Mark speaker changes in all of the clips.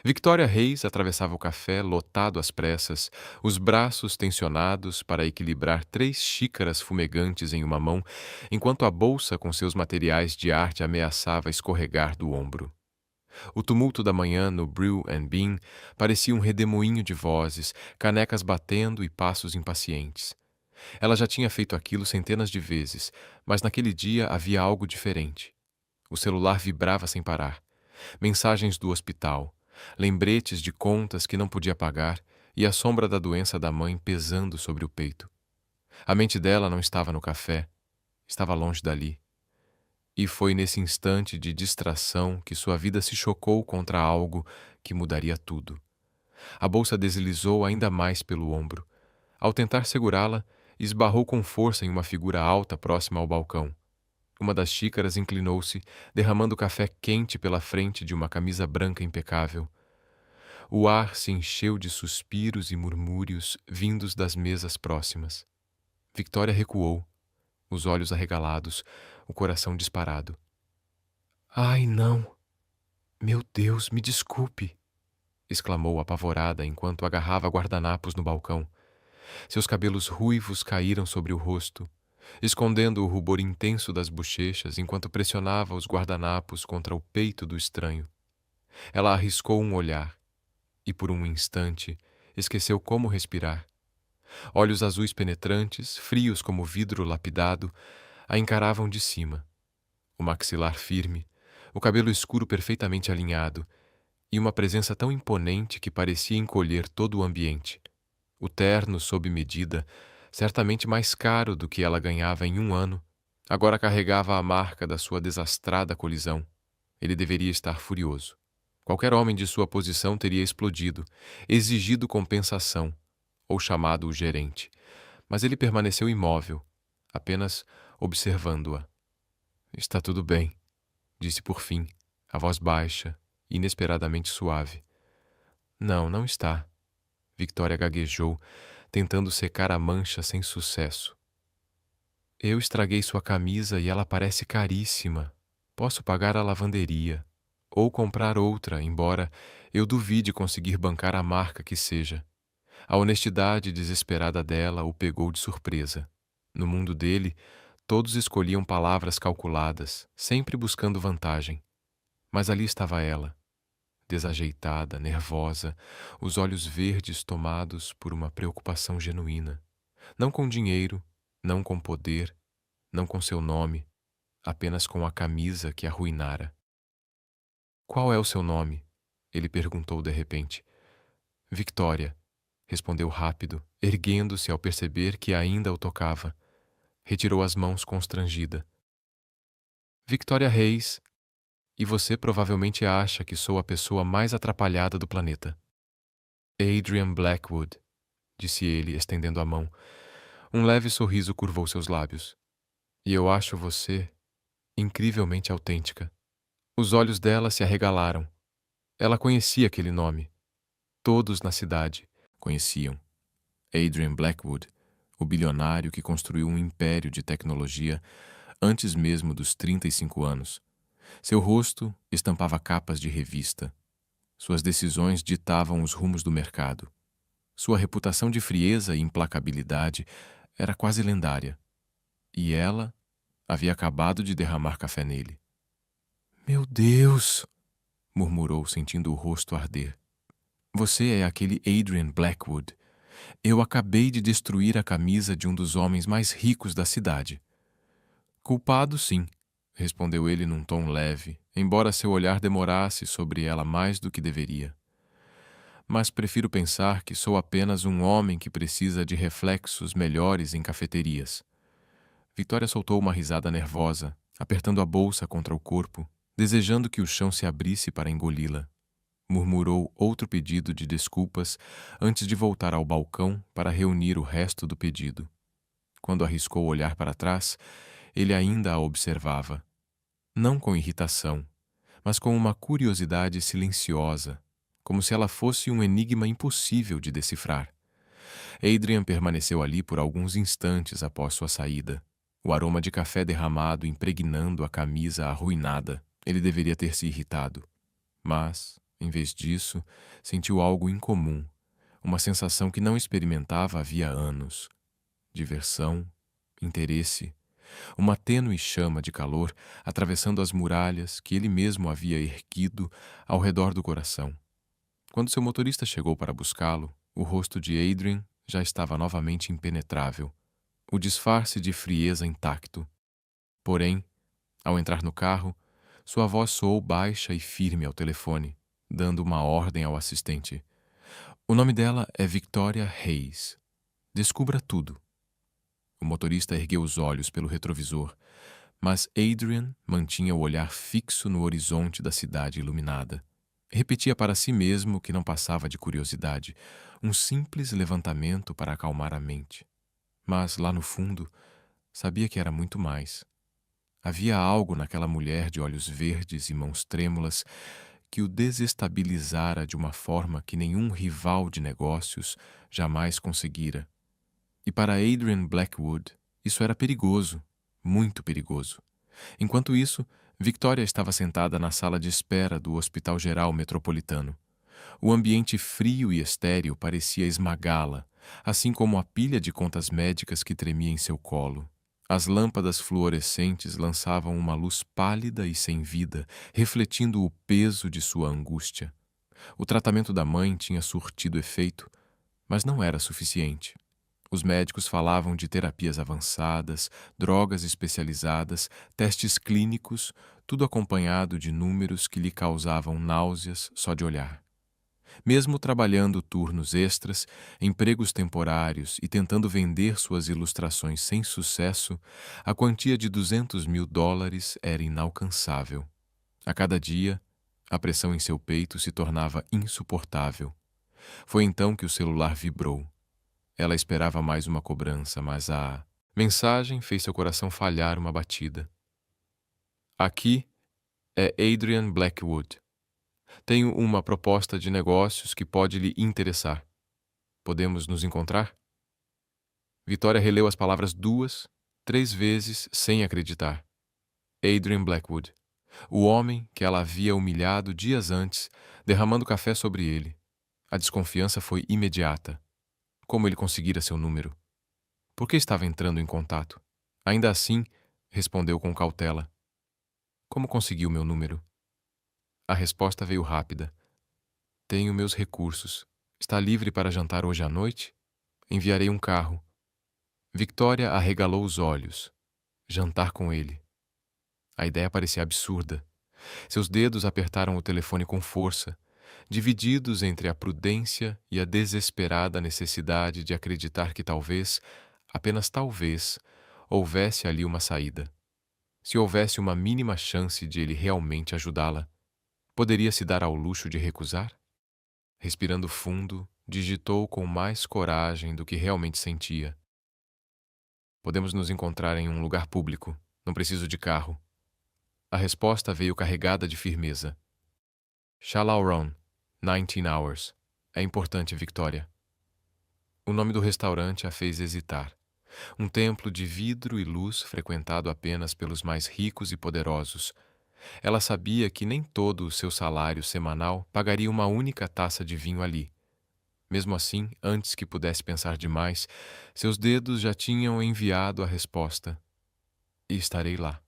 Speaker 1: Victoria Reis atravessava o café lotado às pressas, os braços tensionados para equilibrar 3 xícaras fumegantes em uma mão, enquanto a bolsa com seus materiais de arte ameaçava escorregar do ombro. O tumulto da manhã no Brew and Bean parecia um redemoinho de vozes, canecas batendo e passos impacientes. Ela já tinha feito aquilo centenas de vezes, mas naquele dia havia algo diferente. O celular vibrava sem parar. Mensagens do hospital, lembretes de contas que não podia pagar e a sombra da doença da mãe pesando sobre o peito. A mente dela não estava no café, estava longe dali. E foi nesse instante de distração que sua vida se chocou contra algo que mudaria tudo. A bolsa deslizou ainda mais pelo ombro. Ao tentar segurá-la, esbarrou com força em uma figura alta próxima ao balcão. Uma das xícaras inclinou-se, derramando café quente pela frente de uma camisa branca impecável. O ar se encheu de suspiros e murmúrios vindos das mesas próximas. Victoria recuou, os olhos arregalados, o coração disparado. "Ai, não! Meu Deus, me desculpe!" exclamou apavorada enquanto agarrava guardanapos no balcão. Seus cabelos ruivos caíram sobre o rosto, escondendo o rubor intenso das bochechas enquanto pressionava os guardanapos contra o peito do estranho. Ela arriscou um olhar e, por um instante, esqueceu como respirar. Olhos azuis penetrantes, frios como vidro lapidado, a encaravam de cima. O maxilar firme, o cabelo escuro perfeitamente alinhado e uma presença tão imponente que parecia encolher todo o ambiente. O terno sob medida, certamente mais caro do que ela ganhava em um ano, agora carregava a marca da sua desastrada colisão. Ele deveria estar furioso. Qualquer homem de sua posição teria explodido, exigido compensação ou chamado o gerente. Mas ele permaneceu imóvel, apenas observando-a. "Está tudo bem", disse por fim, a voz baixa, inesperadamente suave. "Não, não está." Victoria gaguejou, tentando secar a mancha sem sucesso. "Eu estraguei sua camisa e ela parece caríssima. Posso pagar a lavanderia, ou comprar outra, embora eu duvide conseguir bancar a marca que seja." A honestidade desesperada dela o pegou de surpresa. No mundo dele, todos escolhiam palavras calculadas, sempre buscando vantagem. Mas ali estava ela, desajeitada, nervosa, os olhos verdes tomados por uma preocupação genuína. Não com dinheiro, não com poder, não com seu nome, apenas com a camisa que a arruinara. "Qual é o seu nome?" ele perguntou de repente. "Victoria", respondeu rápido, erguendo-se ao perceber que ainda o tocava. Retirou as mãos constrangida. "Victoria Reis, e você provavelmente acha que sou a pessoa mais atrapalhada do planeta." "Adrian Blackwood", disse ele, estendendo a mão. Um leve sorriso curvou seus lábios. "E eu acho você incrivelmente autêntica." Os olhos dela se arregalaram. Ela conhecia aquele nome. Todos na cidade conheciam. Adrian Blackwood, o bilionário que construiu um império de tecnologia antes mesmo dos 35 anos. Seu rosto estampava capas de revista. Suas decisões ditavam os rumos do mercado. Sua reputação de frieza e implacabilidade era quase lendária. E ela havia acabado de derramar café nele. "Meu Deus!" murmurou, sentindo o rosto arder. "Você é aquele Adrian Blackwood. Eu acabei de destruir a camisa de um dos homens mais ricos da cidade." "Culpado, sim", respondeu ele num tom leve, embora seu olhar demorasse sobre ela mais do que deveria. "Mas prefiro pensar que sou apenas um homem que precisa de reflexos melhores em cafeterias." Victoria soltou uma risada nervosa, apertando a bolsa contra o corpo, desejando que o chão se abrisse para engoli-la. Murmurou outro pedido de desculpas antes de voltar ao balcão para reunir o resto do pedido. Quando arriscou olhar para trás, ele ainda a observava. Não com irritação, mas com uma curiosidade silenciosa, como se ela fosse um enigma impossível de decifrar. Adrian permaneceu ali por alguns instantes após sua saída, o aroma de café derramado impregnando a camisa arruinada. Ele deveria ter se irritado, mas Em vez disso, sentiu algo incomum, uma sensação que não experimentava havia anos: diversão, interesse, uma tênue chama de calor atravessando as muralhas que ele mesmo havia erguido ao redor do coração. Quando seu motorista chegou para buscá-lo, o rosto de Adrian já estava novamente impenetrável, o disfarce de frieza intacto. Porém, ao entrar no carro, sua voz soou baixa e firme ao telefone, dando uma ordem ao assistente. O nome dela é Victoria Hayes. Descubra tudo. O motorista ergueu os olhos pelo retrovisor, mas Adrian mantinha o olhar fixo no horizonte da cidade iluminada. Repetia para si mesmo que não passava de curiosidade, um simples levantamento para acalmar a mente. Mas, lá no fundo, sabia que era muito mais. Havia algo naquela mulher de olhos verdes e mãos trêmulas que o desestabilizara de uma forma que nenhum rival de negócios jamais conseguira. E para Adrian Blackwood, isso era perigoso, muito perigoso. Enquanto isso, Victoria estava sentada na sala de espera do Hospital Geral Metropolitano. O ambiente frio e estéril parecia esmagá-la, assim como a pilha de contas médicas que tremia em seu colo. As lâmpadas fluorescentes lançavam uma luz pálida e sem vida, refletindo o peso de sua angústia. O tratamento da mãe tinha surtido efeito, mas não era suficiente. Os médicos falavam de terapias avançadas, drogas especializadas, testes clínicos, tudo acompanhado de números que lhe causavam náuseas só de olhar. Mesmo trabalhando turnos extras, empregos temporários e tentando vender suas ilustrações sem sucesso, a quantia de $200.000 era inalcançável. A cada dia, a pressão em seu peito se tornava insuportável. Foi então que o celular vibrou. Ela esperava mais uma cobrança, mas a mensagem fez seu coração falhar uma batida. Aqui é Adrian Blackwood. Tenho uma proposta de negócios que pode lhe interessar. Podemos nos encontrar? Vitória releu as palavras 2, 3 vezes sem acreditar. Adrian Blackwood. O homem que ela havia humilhado dias antes, derramando café sobre ele. A desconfiança foi imediata. Como ele conseguira seu número? Por que estava entrando em contato? Ainda assim, respondeu com cautela. Como conseguiu meu número? A resposta veio rápida. Tenho meus recursos. Está livre para jantar hoje à noite? Enviarei um carro. Victoria arregalou os olhos. Jantar com ele. A ideia parecia absurda. Seus dedos apertaram o telefone com força, divididos entre a prudência e a desesperada necessidade de acreditar que talvez, apenas talvez, houvesse ali uma saída. Se houvesse uma mínima chance de ele realmente ajudá-la, poderia se dar ao luxo de recusar? Respirando fundo, digitou com mais coragem do que realmente sentia. Podemos nos encontrar em um lugar público. Não preciso de carro. A resposta veio carregada de firmeza. Shalauron, 19 Hours. É importante, Victoria. O nome do restaurante a fez hesitar. Um templo de vidro e luz frequentado apenas pelos mais ricos e poderosos. Ela sabia que nem todo o seu salário semanal pagaria uma única taça de vinho ali. Mesmo assim, antes que pudesse pensar demais, seus dedos já tinham enviado a resposta. E estarei lá.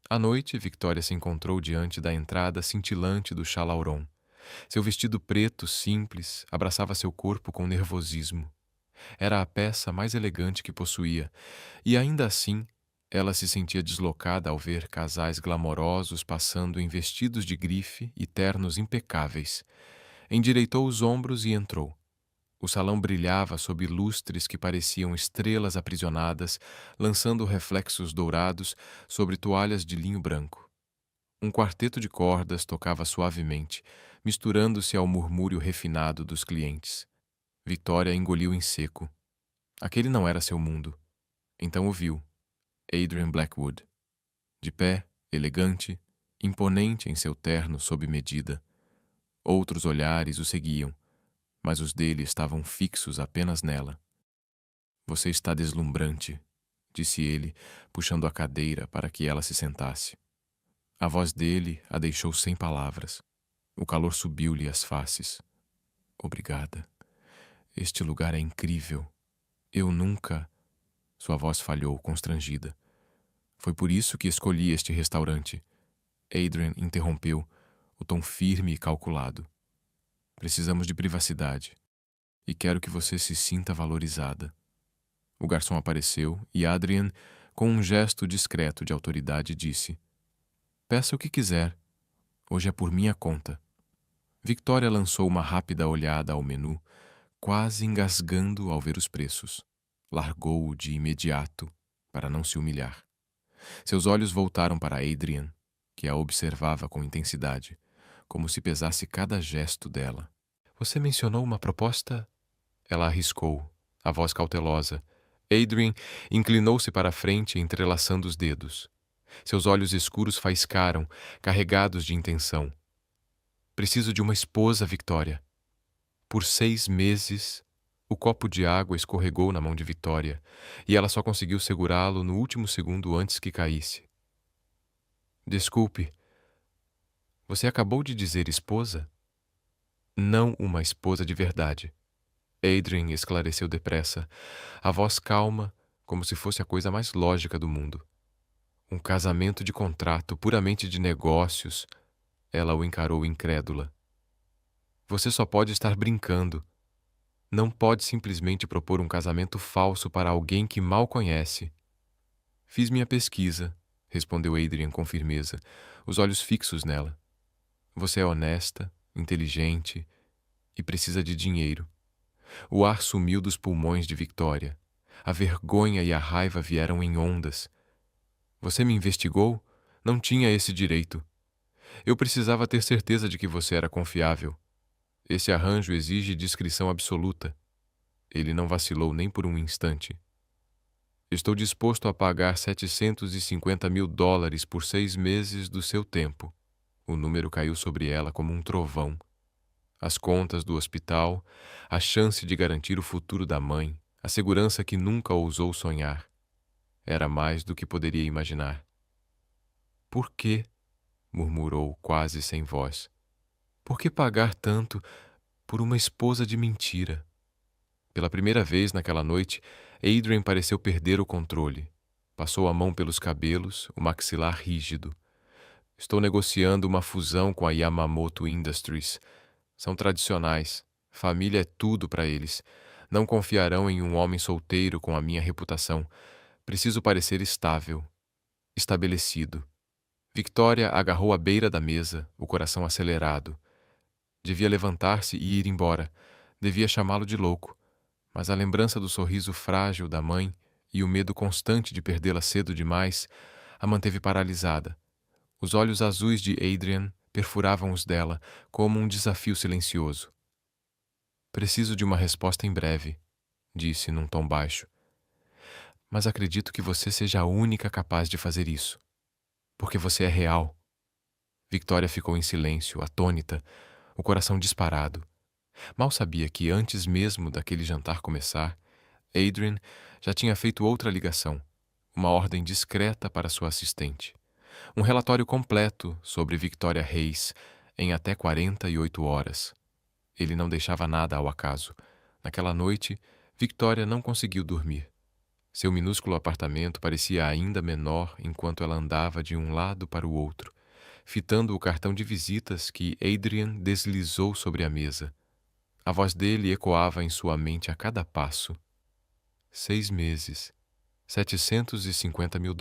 Speaker 1: À noite, Victoria se encontrou diante da entrada cintilante do Chalauron. Seu vestido preto, simples, abraçava seu corpo com nervosismo. Era a peça mais elegante que possuía, e ainda assim, ela se sentia deslocada ao ver casais glamorosos passando em vestidos de grife e ternos impecáveis. Endireitou os ombros e entrou. O salão brilhava sob lustres que pareciam estrelas aprisionadas, lançando reflexos dourados sobre toalhas de linho branco. Um quarteto de cordas tocava suavemente, misturando-se ao murmúrio refinado dos clientes. Victoria engoliu em seco. Aquele não era seu mundo. Então o viu. Adrian Blackwood. De pé, elegante, imponente em seu terno sob medida. Outros olhares o seguiam, mas os dele estavam fixos apenas nela. Você está deslumbrante, disse ele, puxando a cadeira para que ela se sentasse. A voz dele a deixou sem palavras. O calor subiu-lhe às faces. Obrigada. Este lugar é incrível. Eu nunca... Sua voz falhou, constrangida. Foi por isso que escolhi este restaurante. Adrian interrompeu, o tom firme e calculado. Precisamos de privacidade. E quero que você se sinta valorizada. O garçom apareceu e Adrian, com um gesto discreto de autoridade, disse: Peça o que quiser. Hoje é por minha conta. Victoria lançou uma rápida olhada ao menu, quase engasgando ao ver os preços. Largou-o de imediato, para não se humilhar. Seus olhos voltaram para Adrian, que a observava com intensidade, como se pesasse cada gesto dela. Você mencionou uma proposta? Ela arriscou, a voz cautelosa. Adrian inclinou-se para a frente, entrelaçando os dedos. Seus olhos escuros faiscaram, carregados de intenção. Preciso de uma esposa, Victoria. Por 6 meses, o copo de água escorregou na mão de Victoria, e ela só conseguiu segurá-lo no último segundo antes que caísse. Desculpe, você acabou de dizer esposa? Não uma esposa de verdade. Adrian esclareceu depressa, a voz calma, como se fosse a coisa mais lógica do mundo. Um casamento de contrato, puramente de negócios. Ela o encarou incrédula. Você só pode estar brincando. Não pode simplesmente propor um casamento falso para alguém que mal conhece. Fiz minha pesquisa, respondeu Adrian com firmeza, os olhos fixos nela. Você é honesta, inteligente e precisa de dinheiro. O ar sumiu dos pulmões de Victoria. A vergonha e a raiva vieram em ondas. Você me investigou? Não tinha esse direito. Eu precisava ter certeza de que você era confiável. Esse arranjo exige discrição absoluta. Ele não vacilou nem por um instante. Estou disposto a pagar $750 mil por 6 meses do seu tempo. O número caiu sobre ela como um trovão. As contas do hospital, a chance de garantir o futuro da mãe, a segurança que nunca ousou sonhar. Era mais do que poderia imaginar. Por quê? Murmurou, quase sem voz. Por que pagar tanto por uma esposa de mentira? Pela primeira vez naquela noite, Adrian pareceu perder o controle. Passou a mão pelos cabelos, o maxilar rígido. Estou negociando uma fusão com a Yamamoto Industries. São tradicionais. Família é tudo para eles. Não confiarão em um homem solteiro com a minha reputação. Preciso parecer estável, estabelecido. Victoria agarrou a beira da mesa, o coração acelerado. Devia levantar-se e ir embora. Devia chamá-lo de louco. Mas a lembrança do sorriso frágil da mãe e o medo constante de perdê-la cedo demais a manteve paralisada. Os olhos azuis de Adrian perfuravam os dela como um desafio silencioso. Preciso de uma resposta em breve, disse num tom baixo. Mas acredito que você seja a única capaz de fazer isso. Porque você é real. Victoria ficou em silêncio, atônita, o coração disparado. Mal sabia que, antes mesmo daquele jantar começar, Adrian já tinha feito outra ligação, uma ordem discreta para sua assistente. Um relatório completo sobre Victoria Reis em até 48 horas. Ele não deixava nada ao acaso. Naquela noite, Victoria não conseguiu dormir. Seu minúsculo apartamento parecia ainda menor enquanto ela andava de um lado para o outro, fitando o cartão de visitas que Adrian deslizou sobre a mesa. A voz dele ecoava em sua mente a cada passo. 6 meses, $750 mil,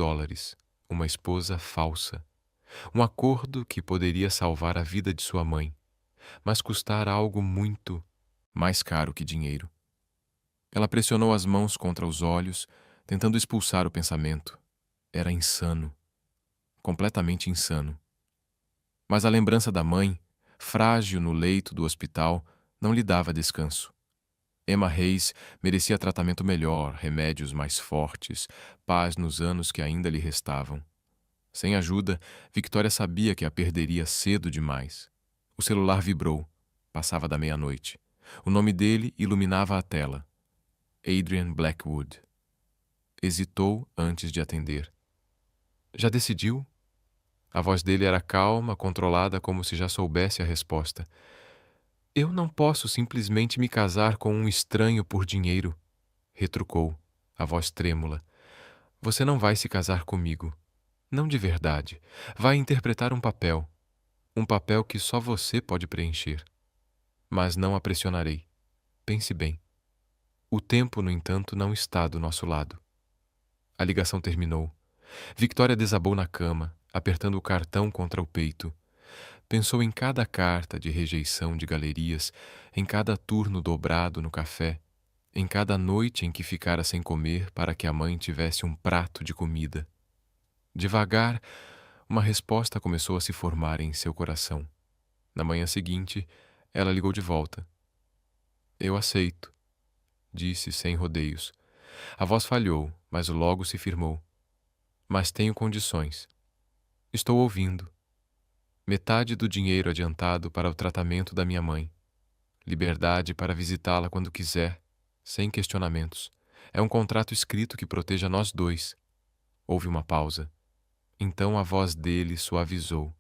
Speaker 1: uma esposa falsa. Um acordo que poderia salvar a vida de sua mãe, mas custar algo muito mais caro que dinheiro. Ela pressionou as mãos contra os olhos, tentando expulsar o pensamento. Era insano. Completamente insano. Mas a lembrança da mãe, frágil no leito do hospital, não lhe dava descanso. Emma Reis merecia tratamento melhor, remédios mais fortes, paz nos anos que ainda lhe restavam. Sem ajuda, Victoria sabia que a perderia cedo demais. O celular vibrou. Passava da meia-noite. O nome dele iluminava a tela. Adrian Blackwood. Hesitou antes de atender. Já decidiu? A voz dele era calma, controlada, como se já soubesse a resposta. Eu não posso simplesmente me casar com um estranho por dinheiro, retrucou, a voz trêmula. Você não vai se casar comigo. Não de verdade. Vai interpretar um papel. Um papel que só você pode preencher. Mas não a pressionarei. Pense bem. O tempo, no entanto, não está do nosso lado. A ligação terminou. Victoria desabou na cama, apertando o cartão contra o peito. Pensou em cada carta de rejeição de galerias, em cada turno dobrado no café, em cada noite em que ficara sem comer para que a mãe tivesse um prato de comida. Devagar, uma resposta começou a se formar em seu coração. Na manhã seguinte, ela ligou de volta. Eu aceito, disse sem rodeios. A voz falhou, mas logo se firmou. Mas tenho condições. Estou ouvindo. Metade do dinheiro adiantado para o tratamento da minha mãe. Liberdade para visitá-la quando quiser, sem questionamentos. É um contrato escrito que proteja nós dois. Houve uma pausa. Então a voz dele suavizou.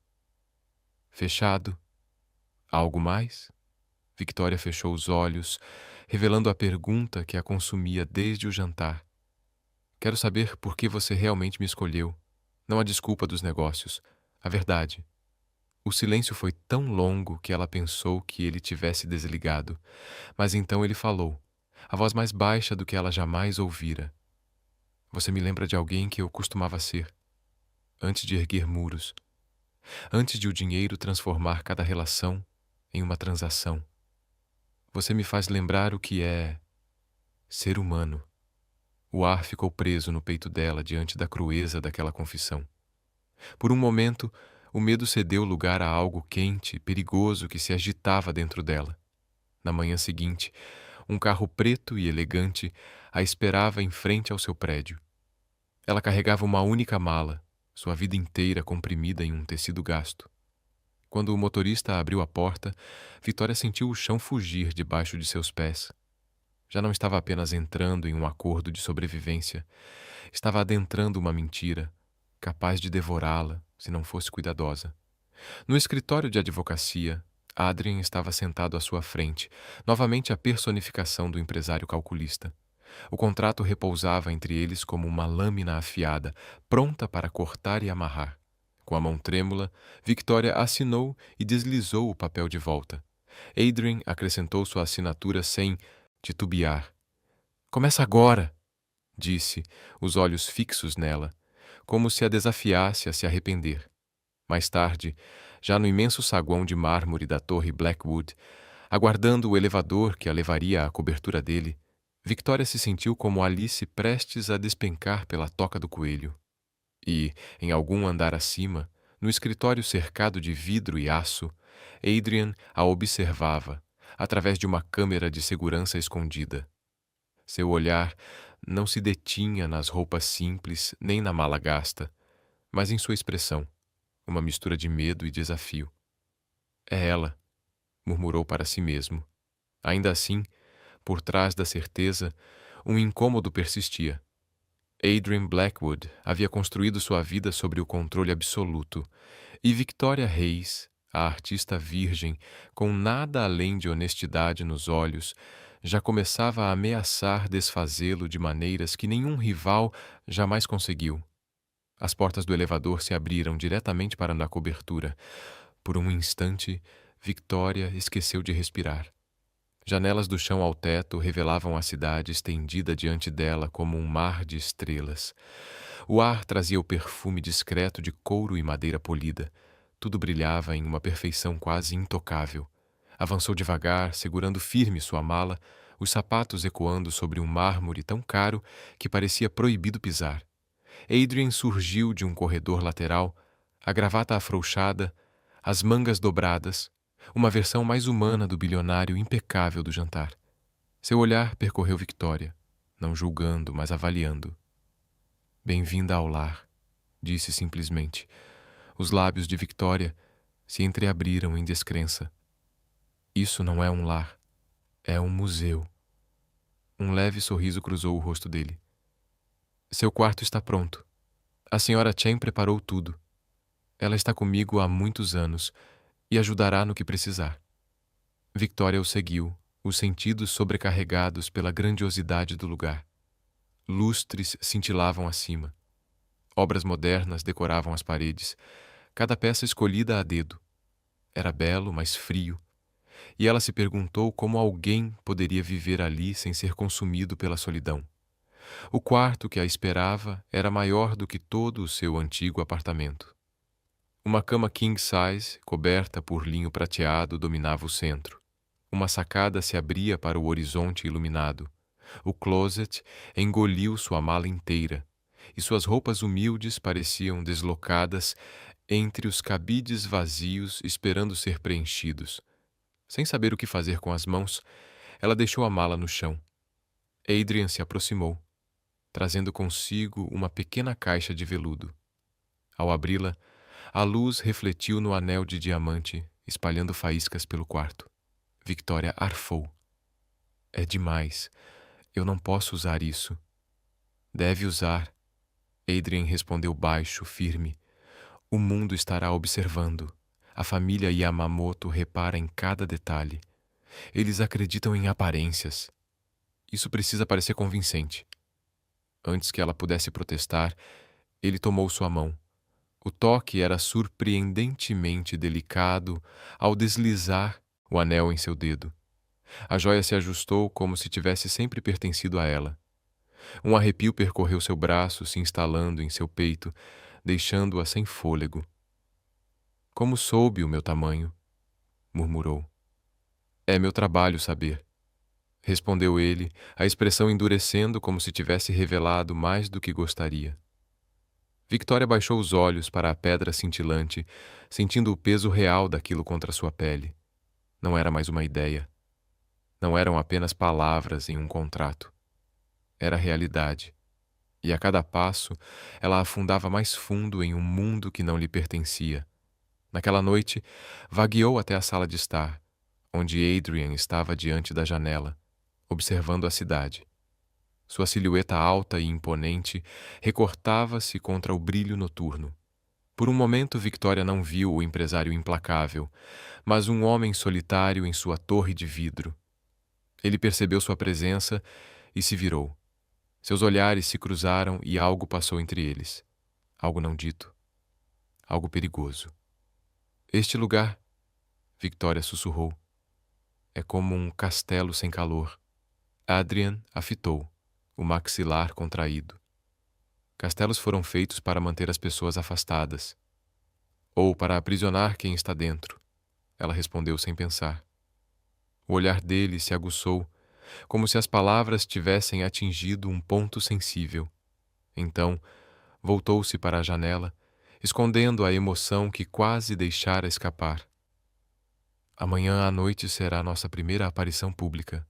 Speaker 1: Fechado. Algo mais? Victoria fechou os olhos, revelando a pergunta que a consumia desde o jantar. Quero saber por que você realmente me escolheu. Não a desculpa dos negócios. A verdade. O silêncio foi tão longo que ela pensou que ele tivesse desligado. Mas então ele falou, a voz mais baixa do que ela jamais ouvira. Você me lembra de alguém que eu costumava ser. Antes de erguer muros. Antes de o dinheiro transformar cada relação em uma transação. Você me faz lembrar o que é ser humano. O ar ficou preso no peito dela diante da crueza daquela confissão. Por um momento, o medo cedeu lugar a algo quente e perigoso que se agitava dentro dela. Na manhã seguinte, um carro preto e elegante a esperava em frente ao seu prédio. Ela carregava uma única mala, sua vida inteira comprimida em um tecido gasto. Quando o motorista abriu a porta, Victoria sentiu o chão fugir debaixo de seus pés. Já não estava apenas entrando em um acordo de sobrevivência, estava adentrando uma mentira, capaz de devorá-la se não fosse cuidadosa. No escritório de advocacia, Adrien estava sentado à sua frente, novamente a personificação do empresário calculista. O contrato repousava entre eles como uma lâmina afiada, pronta para cortar e amarrar. Com a mão trêmula, Victoria assinou e deslizou o papel de volta. Adrien acrescentou sua assinatura sem titubear. Começa agora, disse, os olhos fixos nela, como se a desafiasse a se arrepender. Mais tarde, já no imenso saguão de mármore da torre Blackwood, aguardando o elevador que a levaria à cobertura dele, Victoria se sentiu como Alice prestes a despencar pela toca do coelho. E, em algum andar acima, no escritório cercado de vidro e aço, Adrian a observava, através de uma câmera de segurança escondida. Seu olhar não se detinha nas roupas simples nem na mala gasta, mas em sua expressão, uma mistura de medo e desafio. É ela, murmurou para si mesmo. Ainda assim, por trás da certeza, um incômodo persistia. Adrian Blackwood havia construído sua vida sobre o controle absoluto, e Victoria Reis, a artista virgem, com nada além de honestidade nos olhos, já começava a ameaçar desfazê-lo de maneiras que nenhum rival jamais conseguiu. As portas do elevador se abriram diretamente para a cobertura. Por um instante, Victoria esqueceu de respirar. Janelas do chão ao teto revelavam a cidade estendida diante dela como um mar de estrelas. O ar trazia o perfume discreto de couro e madeira polida. Tudo brilhava em uma perfeição quase intocável. Avançou devagar, segurando firme sua mala, os sapatos ecoando sobre um mármore tão caro que parecia proibido pisar. Adrian surgiu de um corredor lateral, a gravata afrouxada, as mangas dobradas, uma versão mais humana do bilionário impecável do jantar. Seu olhar percorreu Victoria, não julgando, mas avaliando. Bem-vinda ao lar, disse simplesmente. Os lábios de Victoria se entreabriram em descrença. Isso não é um lar, é um museu. Um leve sorriso cruzou o rosto dele. Seu quarto está pronto. A senhora Chen preparou tudo. Ela está comigo há muitos anos e ajudará no que precisar. Victoria o seguiu, os sentidos sobrecarregados pela grandiosidade do lugar. Lustres cintilavam acima. Obras modernas decoravam as paredes, cada peça escolhida a dedo. Era belo, mas frio, e ela se perguntou como alguém poderia viver ali sem ser consumido pela solidão. O quarto que a esperava era maior do que todo o seu antigo apartamento. Uma cama king size, coberta por linho prateado, dominava o centro. Uma sacada se abria para o horizonte iluminado. O closet engoliu sua mala inteira, e suas roupas humildes pareciam deslocadas entre os cabides vazios esperando ser preenchidos. Sem saber o que fazer com as mãos, ela deixou a mala no chão. Adrian se aproximou, trazendo consigo uma pequena caixa de veludo. Ao abri-la, a luz refletiu no anel de diamante, espalhando faíscas pelo quarto. Victoria arfou. É demais. Eu não posso usar isso. Deve usar. Adrian respondeu baixo, firme. O mundo estará observando. A família Yamamoto repara em cada detalhe. Eles acreditam em aparências. Isso precisa parecer convincente. Antes que ela pudesse protestar, ele tomou sua mão. O toque era surpreendentemente delicado ao deslizar o anel em seu dedo. A joia se ajustou como se tivesse sempre pertencido a ela. Um arrepio percorreu seu braço, se instalando em seu peito, deixando-a sem fôlego. Como soube o meu tamanho? Murmurou. É meu trabalho saber. Respondeu ele, a expressão endurecendo como se tivesse revelado mais do que gostaria. Victoria baixou os olhos para a pedra cintilante, sentindo o peso real daquilo contra sua pele. Não era mais uma ideia. Não eram apenas palavras em um contrato. Era realidade. E a cada passo, ela afundava mais fundo em um mundo que não lhe pertencia. Naquela noite, vagueou até a sala de estar, onde Adrian estava diante da janela, observando a cidade. Sua silhueta alta e imponente recortava-se contra o brilho noturno. Por um momento, Victoria não viu o empresário implacável, mas um homem solitário em sua torre de vidro. Ele percebeu sua presença e se virou. Seus olhares se cruzaram e algo passou entre eles. Algo não dito. Algo perigoso. Este lugar, Victoria sussurrou, é como um castelo sem calor. Adrian a fitou, o maxilar contraído. Castelos foram feitos para manter as pessoas afastadas. Ou para aprisionar quem está dentro, ela respondeu sem pensar. O olhar dele se aguçou, como se as palavras tivessem atingido um ponto sensível. Então, voltou-se para a janela, escondendo a emoção que quase deixara escapar. Amanhã à noite será nossa primeira aparição pública.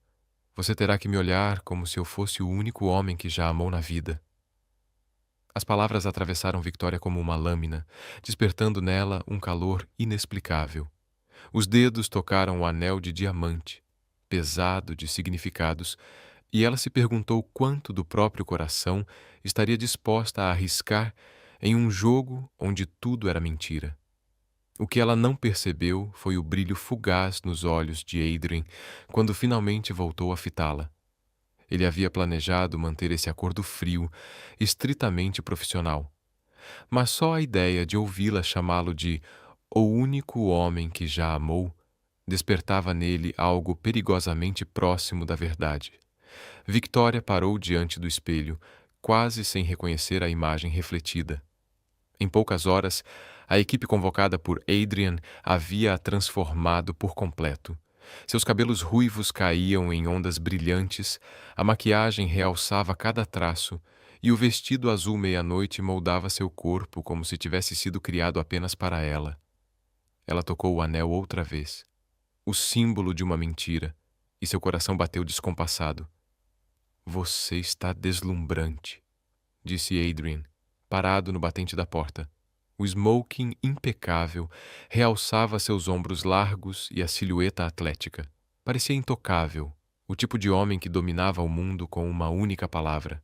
Speaker 1: Você terá que me olhar como se eu fosse o único homem que já amou na vida. As palavras atravessaram Victoria como uma lâmina, despertando nela um calor inexplicável. Os dedos tocaram o anel de diamante, pesado de significados, e ela se perguntou quanto do próprio coração estaria disposta a arriscar em um jogo onde tudo era mentira. O que ela não percebeu foi o brilho fugaz nos olhos de Adrian quando finalmente voltou a fitá-la. Ele havia planejado manter esse acordo frio, estritamente profissional. Mas só a ideia de ouvi-la chamá-lo de o único homem que já amou despertava nele algo perigosamente próximo da verdade. Victoria parou diante do espelho, quase sem reconhecer a imagem refletida. Em poucas horas, a equipe convocada por Adrian havia-a transformado por completo. Seus cabelos ruivos caíam em ondas brilhantes, a maquiagem realçava cada traço, e o vestido azul meia-noite moldava seu corpo como se tivesse sido criado apenas para ela. Ela tocou o anel outra vez, o símbolo de uma mentira, e seu coração bateu descompassado. Você está deslumbrante, disse Adrian, parado no batente da porta. O smoking impecável realçava seus ombros largos e a silhueta atlética. Parecia intocável, o tipo de homem que dominava o mundo com uma única palavra.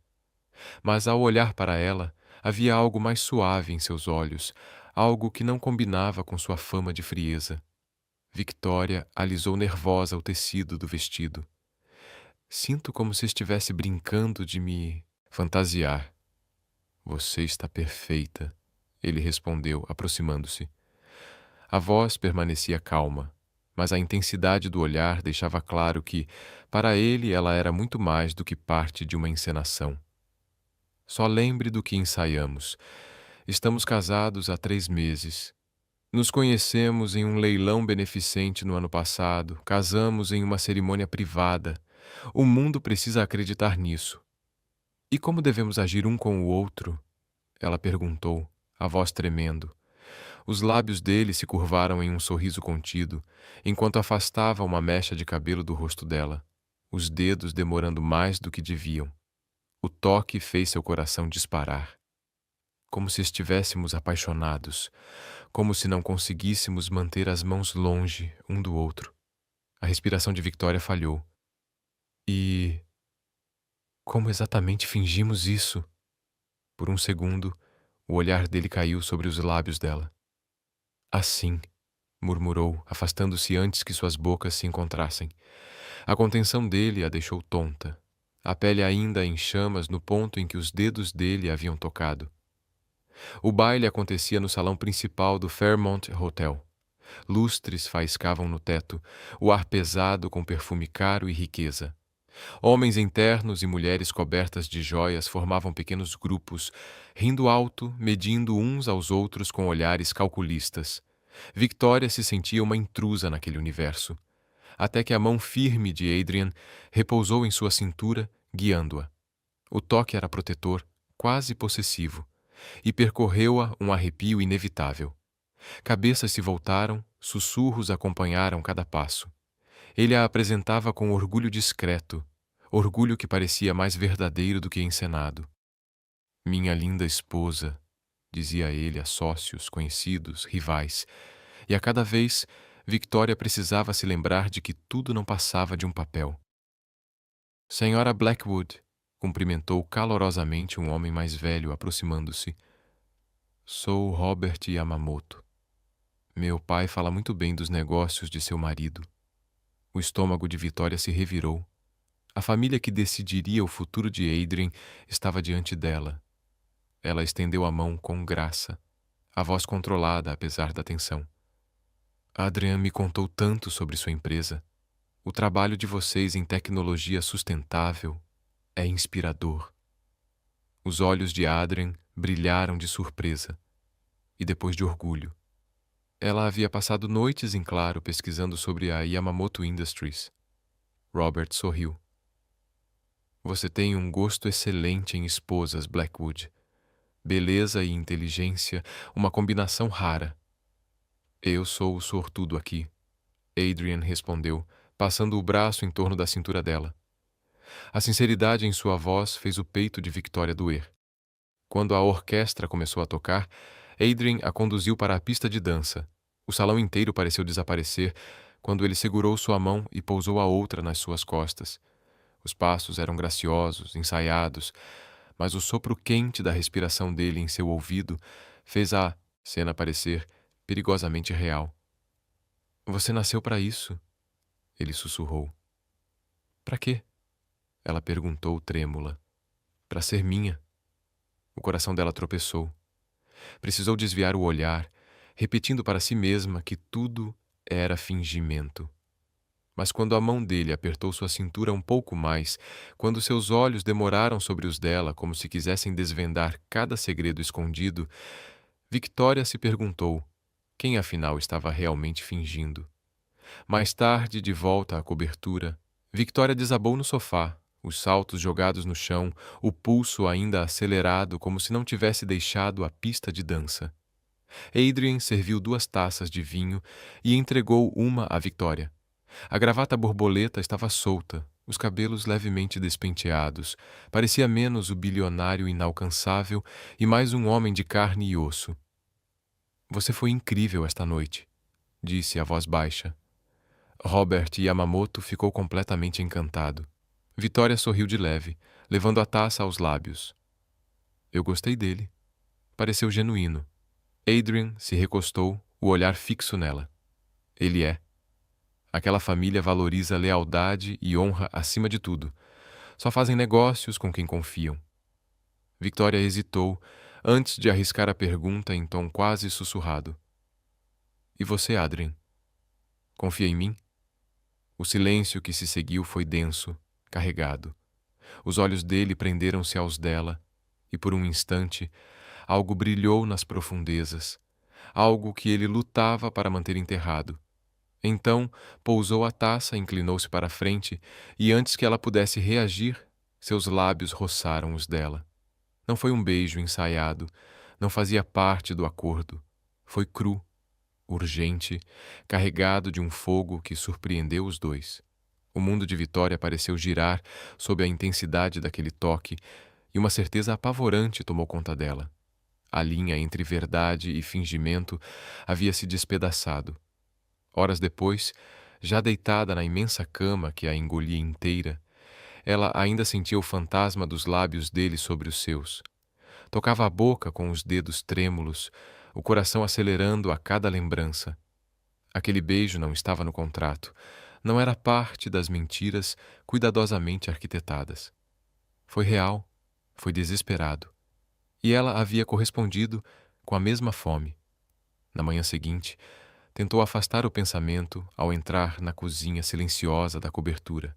Speaker 1: Mas ao olhar para ela, havia algo mais suave em seus olhos, algo que não combinava com sua fama de frieza. Victoria alisou nervosa o tecido do vestido. Sinto como se estivesse brincando de me fantasiar. Você está perfeita, ele respondeu, aproximando-se. A voz permanecia calma, mas a intensidade do olhar deixava claro que, para ele, ela era muito mais do que parte de uma encenação. Só lembre do que ensaiamos. Estamos casados há 3 meses. Nos conhecemos em um leilão beneficente no ano passado, casamos em uma cerimônia privada. O mundo precisa acreditar nisso. E como devemos agir um com o outro? Ela perguntou, a voz tremendo. Os lábios dele se curvaram em um sorriso contido, enquanto afastava uma mecha de cabelo do rosto dela, os dedos demorando mais do que deviam. O toque fez seu coração disparar. Como se estivéssemos apaixonados, como se não conseguíssemos manter as mãos longe um do outro. A respiração de Victoria falhou. E como exatamente fingimos isso? Por um segundo, o olhar dele caiu sobre os lábios dela. Assim, murmurou, afastando-se antes que suas bocas se encontrassem. A contenção dele a deixou tonta, a pele ainda em chamas no ponto em que os dedos dele haviam tocado. O baile acontecia no salão principal do Fairmont Hotel. Lustres faiscavam no teto, o ar pesado com perfume caro e riqueza. Homens em ternos e mulheres cobertas de joias formavam pequenos grupos, rindo alto, medindo uns aos outros com olhares calculistas. Victoria se sentia uma intrusa naquele universo, até que a mão firme de Adrian repousou em sua cintura, guiando-a. O toque era protetor, quase possessivo, e percorreu-a um arrepio inevitável. Cabeças se voltaram, sussurros acompanharam cada passo. Ele a apresentava com orgulho discreto, orgulho que parecia mais verdadeiro do que encenado. Minha linda esposa, dizia ele a sócios, conhecidos, rivais, e a cada vez Victoria precisava se lembrar de que tudo não passava de um papel. Senhora Blackwood, cumprimentou calorosamente um homem mais velho, aproximando-se. Sou Robert Yamamoto. Meu pai fala muito bem dos negócios de seu marido. O estômago de Victoria se revirou. A família que decidiria o futuro de Adrian estava diante dela. Ela estendeu a mão com graça, a voz controlada apesar da tensão. Adrian me contou tanto sobre sua empresa. O trabalho de vocês em tecnologia sustentável é inspirador. Os olhos de Adrian brilharam de surpresa e depois de orgulho. Ela havia passado noites em claro pesquisando sobre a Yamamoto Industries. Robert sorriu. Você tem um gosto excelente em esposas, Blackwood. Beleza e inteligência, uma combinação rara. Eu sou o sortudo aqui, Adrian respondeu, passando o braço em torno da cintura dela. A sinceridade em sua voz fez o peito de Victoria doer. Quando a orquestra começou a tocar, Adrian a conduziu para a pista de dança. O salão inteiro pareceu desaparecer quando ele segurou sua mão e pousou a outra nas suas costas. Os passos eram graciosos, ensaiados, mas o sopro quente da respiração dele em seu ouvido fez a cena parecer perigosamente real. Você nasceu para isso? Ele sussurrou. Para quê? Ela perguntou trêmula. Para ser minha. O coração dela tropeçou. Precisou desviar o olhar, repetindo para si mesma que tudo era fingimento. Mas quando a mão dele apertou sua cintura um pouco mais, quando seus olhos demoraram sobre os dela como se quisessem desvendar cada segredo escondido, Victoria se perguntou quem afinal estava realmente fingindo. Mais tarde, de volta à cobertura, Victoria desabou no sofá, os saltos jogados no chão, o pulso ainda acelerado como se não tivesse deixado a pista de dança. Adrian serviu 2 taças de vinho e entregou uma a Victoria. A gravata borboleta estava solta, os cabelos levemente despenteados. Parecia menos o bilionário inalcançável e mais um homem de carne e osso. Você foi incrível esta noite, disse a voz baixa. Robert Yamamoto ficou completamente encantado. Victoria sorriu de leve, levando a taça aos lábios. Eu gostei dele. Pareceu genuíno. Adrian se recostou, o olhar fixo nela. Ele é. Aquela família valoriza lealdade e honra acima de tudo. Só fazem negócios com quem confiam. Victoria hesitou antes de arriscar a pergunta em tom quase sussurrado. E você, Adrian? Confia em mim? O silêncio que se seguiu foi denso, carregado. Os olhos dele prenderam-se aos dela, e por um instante, algo brilhou nas profundezas, algo que ele lutava para manter enterrado. Então, pousou a taça, inclinou-se para a frente, e antes que ela pudesse reagir, seus lábios roçaram os dela. Não foi um beijo ensaiado, não fazia parte do acordo. Foi cru, urgente, carregado de um fogo que surpreendeu os dois. O mundo de Vitória pareceu girar sob a intensidade daquele toque, e uma certeza apavorante tomou conta dela. A linha entre verdade e fingimento havia se despedaçado. Horas depois, já deitada na imensa cama que a engolia inteira, ela ainda sentia o fantasma dos lábios dele sobre os seus. Tocava a boca com os dedos trêmulos, o coração acelerando a cada lembrança. Aquele beijo não estava no contrato, não era parte das mentiras cuidadosamente arquitetadas. Foi real, foi desesperado. E ela havia correspondido com a mesma fome. Na manhã seguinte, tentou afastar o pensamento ao entrar na cozinha silenciosa da cobertura.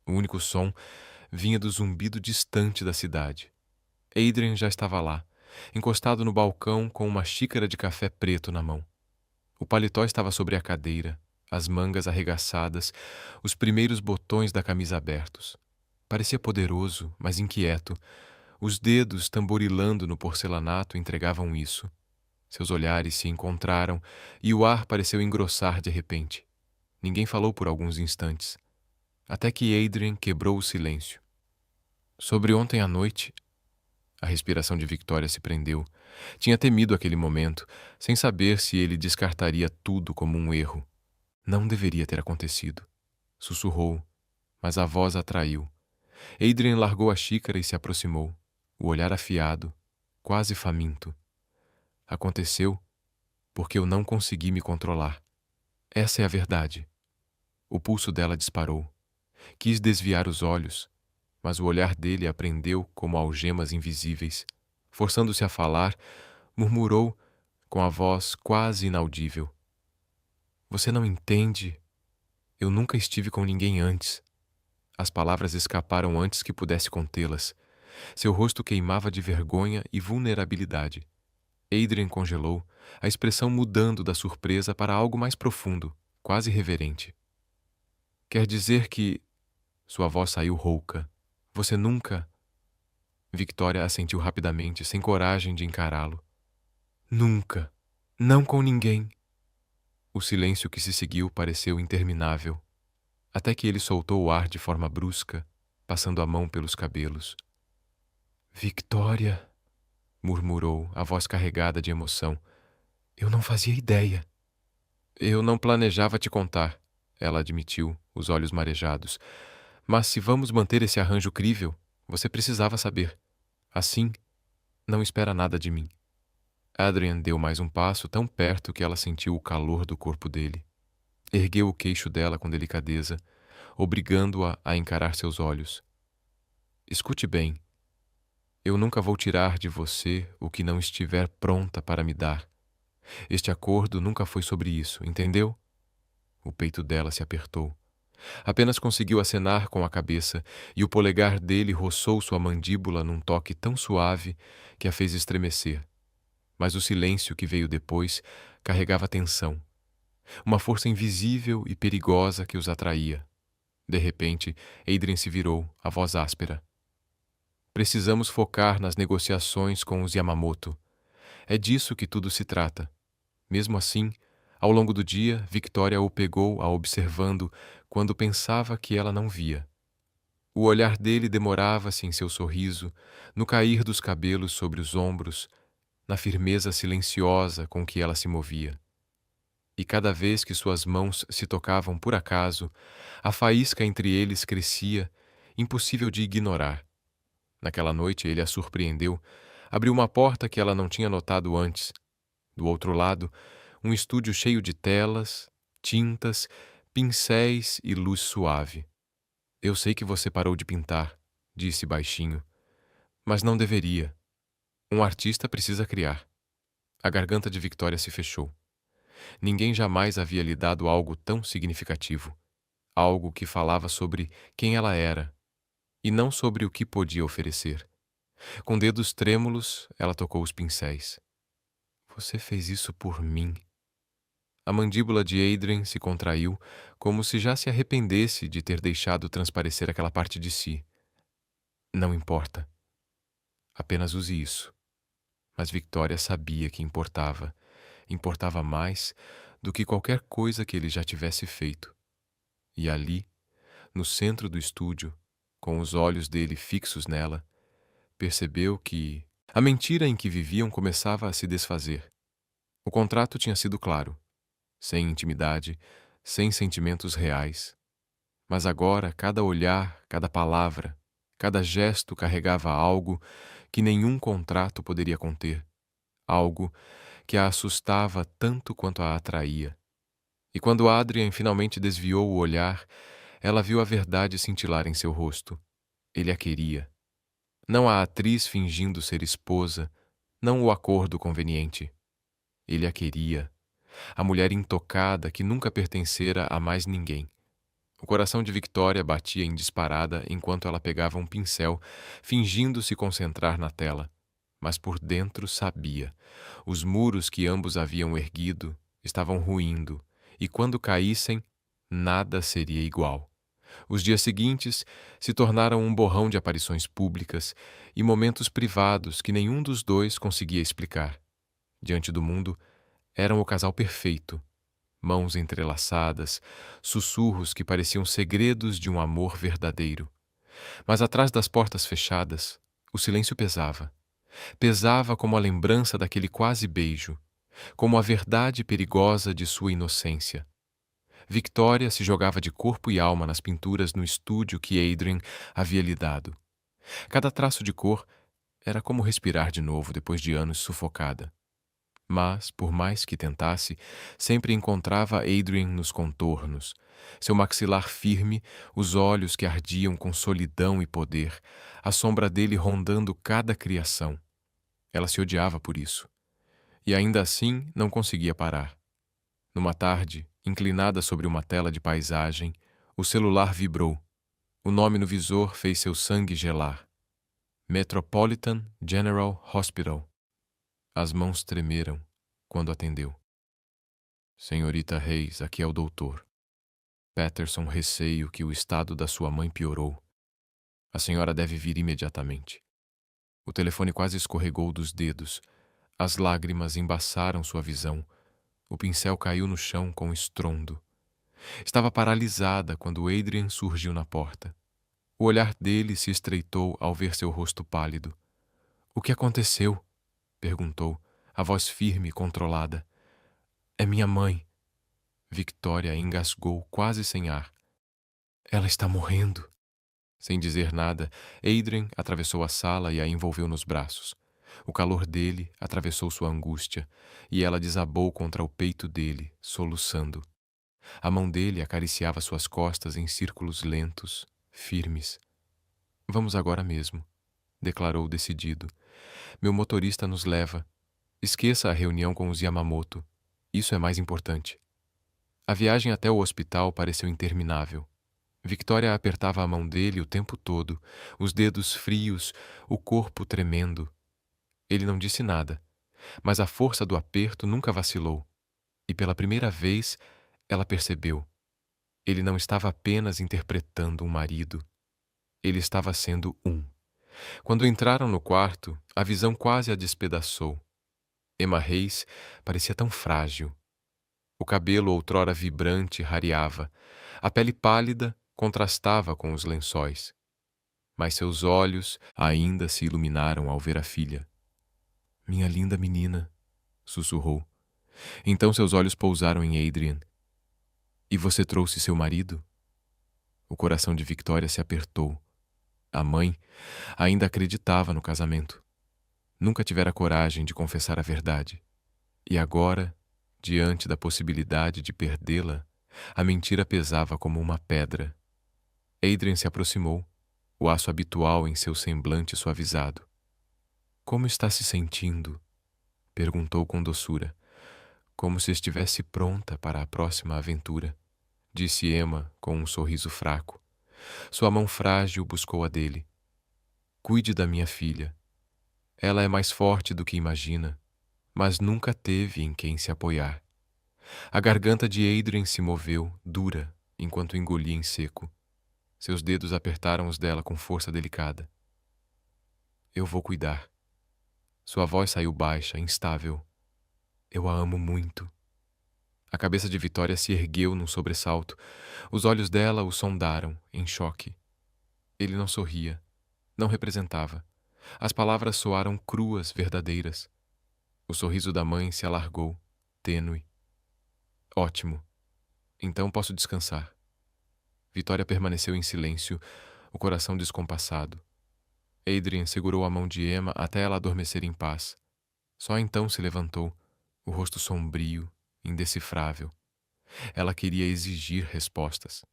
Speaker 1: O único som vinha do zumbido distante da cidade. Adrian já estava lá, encostado no balcão com uma xícara de café preto na mão. O paletó estava sobre a cadeira, as mangas arregaçadas, os primeiros botões da camisa abertos. Parecia poderoso, mas inquieto. Os dedos tamborilando no porcelanato entregavam isso. Seus olhares se encontraram e o ar pareceu engrossar de repente. Ninguém falou por alguns instantes, até que Adrian quebrou o silêncio. Sobre ontem à noite, a respiração de Victoria se prendeu. Tinha temido aquele momento, sem saber se ele descartaria tudo como um erro. Não deveria ter acontecido. Sussurrou, mas a voz atraiu. Adrian largou a xícara e se aproximou, o olhar afiado, quase faminto. Aconteceu porque eu não consegui me controlar. Essa é a verdade. O pulso dela disparou. Quis desviar os olhos, mas o olhar dele a prendeu como algemas invisíveis. Forçando-se a falar, murmurou com a voz quase inaudível. Você não entende? Eu nunca estive com ninguém antes. As palavras escaparam antes que pudesse contê-las. Seu rosto queimava de vergonha e vulnerabilidade. Adrian congelou, a expressão mudando da surpresa para algo mais profundo, quase reverente. Quer dizer que... Sua voz saiu rouca. Você nunca... Victoria assentiu rapidamente, sem coragem de encará-lo. Nunca. Não com ninguém. O silêncio que se seguiu pareceu interminável, até que ele soltou o ar de forma brusca, passando a mão pelos cabelos. Victoria, murmurou, a voz carregada de emoção. Eu não fazia ideia. Eu não planejava te contar, ela admitiu, os olhos marejados. Mas se vamos manter esse arranjo crível, você precisava saber. Assim, não espera nada de mim. Adrian deu mais um passo tão perto que ela sentiu o calor do corpo dele. Ergueu o queixo dela com delicadeza, obrigando-a a encarar seus olhos. Escute bem. Eu nunca vou tirar de você o que não estiver pronta para me dar. Este acordo nunca foi sobre isso, entendeu? O peito dela se apertou. Apenas conseguiu acenar com a cabeça e o polegar dele roçou sua mandíbula num toque tão suave que a fez estremecer. Mas o silêncio que veio depois carregava tensão. Uma força invisível e perigosa que os atraía. De repente, Adrian se virou, a voz áspera. Precisamos focar nas negociações com os Yamamoto. É disso que tudo se trata. Mesmo assim, ao longo do dia, Victoria o pegou a observando quando pensava que ela não via. O olhar dele demorava-se em seu sorriso, no cair dos cabelos sobre os ombros, na firmeza silenciosa com que ela se movia. E cada vez que suas mãos se tocavam por acaso, a faísca entre eles crescia, impossível de ignorar. Naquela noite ele a surpreendeu, abriu uma porta que ela não tinha notado antes. Do outro lado, um estúdio cheio de telas, tintas, pincéis e luz suave. Eu sei que você parou de pintar, disse baixinho, mas não deveria. Um artista precisa criar. A garganta de Victoria se fechou. Ninguém jamais havia lhe dado algo tão significativo. Algo que falava sobre quem ela era, e não sobre o que podia oferecer. Com dedos trêmulos, ela tocou os pincéis. Você fez isso por mim. A mandíbula de Adrien se contraiu, como se já se arrependesse de ter deixado transparecer aquela parte de si. Não importa. Apenas use isso. Mas Victoria sabia que importava. Importava mais do que qualquer coisa que ele já tivesse feito. E ali, no centro do estúdio, com os olhos dele fixos nela, percebeu que a mentira em que viviam começava a se desfazer. O contrato tinha sido claro, sem intimidade, sem sentimentos reais. Mas agora cada olhar, cada palavra, cada gesto carregava algo que nenhum contrato poderia conter. Algo que a assustava tanto quanto a atraía. E quando Adrien finalmente desviou o olhar, ela viu a verdade cintilar em seu rosto. Ele a queria. Não a atriz fingindo ser esposa, não o acordo conveniente. Ele a queria. A mulher intocada que nunca pertencera a mais ninguém. O coração de Victoria batia em disparada enquanto ela pegava um pincel, fingindo se concentrar na tela. Mas por dentro sabia. Os muros que ambos haviam erguido estavam ruindo, e quando caíssem, nada seria igual. Os dias seguintes se tornaram um borrão de aparições públicas e momentos privados que nenhum dos dois conseguia explicar. Diante do mundo, eram o casal perfeito. Mãos entrelaçadas, sussurros que pareciam segredos de um amor verdadeiro. Mas atrás das portas fechadas, o silêncio pesava. Pesava como a lembrança daquele quase beijo, como a verdade perigosa de sua inocência. Victoria se jogava de corpo e alma nas pinturas no estúdio que Adrien havia lhe dado. Cada traço de cor era como respirar de novo depois de anos sufocada. Mas, por mais que tentasse, sempre encontrava Adrien nos contornos, seu maxilar firme, os olhos que ardiam com solidão e poder, a sombra dele rondando cada criação. Ela se odiava por isso. E ainda assim não conseguia parar. Numa tarde, inclinada sobre uma tela de paisagem, o celular vibrou. O nome no visor fez seu sangue gelar. Metropolitan General Hospital. As mãos tremeram quando atendeu. Senhorita Reis, aqui é o doutor. Patterson receio que o estado da sua mãe piorou. A senhora deve vir imediatamente. O telefone quase escorregou dos dedos. As lágrimas embaçaram sua visão. O pincel caiu no chão com estrondo. Estava paralisada quando Adrien surgiu na porta. O olhar dele se estreitou ao ver seu rosto pálido. — O que aconteceu? Perguntou, a voz firme e controlada. — É minha mãe. Victoria engasgou quase sem ar. — Ela está morrendo. Sem dizer nada, Adrien atravessou a sala e a envolveu nos braços. O calor dele atravessou sua angústia, e ela desabou contra o peito dele, soluçando. A mão dele acariciava suas costas em círculos lentos, firmes. — Vamos agora mesmo, declarou decidido. Meu motorista nos leva. Esqueça a reunião com os Yamamoto. Isso é mais importante. A viagem até o hospital pareceu interminável. Victoria apertava a mão dele o tempo todo, os dedos frios, o corpo tremendo. Ele não disse nada, mas a força do aperto nunca vacilou. E pela primeira vez, ela percebeu. Ele não estava apenas interpretando um marido. Ele estava sendo um. Quando entraram no quarto, a visão quase a despedaçou. Emma Reis parecia tão frágil. O cabelo outrora vibrante rareava. A pele pálida contrastava com os lençóis. Mas seus olhos ainda se iluminaram ao ver a filha. — Minha linda menina, sussurrou. Então seus olhos pousaram em Adrien. — E você trouxe seu marido? O coração de Victoria se apertou. A mãe ainda acreditava no casamento. Nunca tivera coragem de confessar a verdade. E agora, diante da possibilidade de perdê-la, a mentira pesava como uma pedra. Adrian se aproximou, o aço habitual em seu semblante suavizado. "Como está se sentindo?" perguntou com doçura, como se estivesse pronta para a próxima aventura, disse Emma com um sorriso fraco. Sua mão frágil buscou a dele. "Cuide da minha filha. Ela é mais forte do que imagina, mas nunca teve em quem se apoiar." A garganta de Adrian se moveu, dura, enquanto engolia em seco. Seus dedos apertaram os dela com força delicada. "Eu vou cuidar." Sua voz saiu baixa, instável. "Eu a amo muito." A cabeça de Vitória se ergueu num sobressalto. Os olhos dela o sondaram, em choque. Ele não sorria, não representava. As palavras soaram cruas, verdadeiras. O sorriso da mãe se alargou, tênue. "Ótimo. Então posso descansar." Vitória permaneceu em silêncio, o coração descompassado. Adrian segurou a mão de Emma até ela adormecer em paz. Só então se levantou, o rosto sombrio, indecifrável. Ela queria exigir respostas.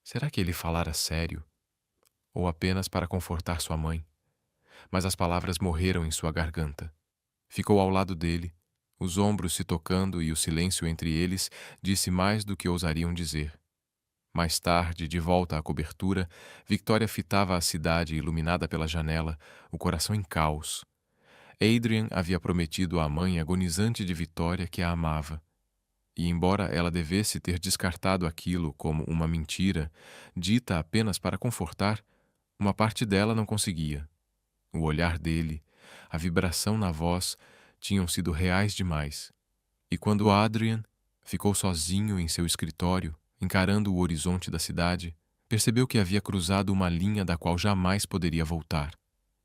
Speaker 1: Será que ele falara sério? Ou apenas para confortar sua mãe? Mas as palavras morreram em sua garganta. Ficou ao lado dele, os ombros se tocando e o silêncio entre eles disse mais do que ousariam dizer. Mais tarde, de volta à cobertura, Victoria fitava a cidade iluminada pela janela, o coração em caos. Adrian havia prometido à mãe agonizante de Victoria que a amava. E embora ela devesse ter descartado aquilo como uma mentira, dita apenas para confortar, uma parte dela não conseguia. O olhar dele, a vibração na voz, tinham sido reais demais. E quando Adrian ficou sozinho em seu escritório, encarando o horizonte da cidade, percebeu que havia cruzado uma linha da qual jamais poderia voltar.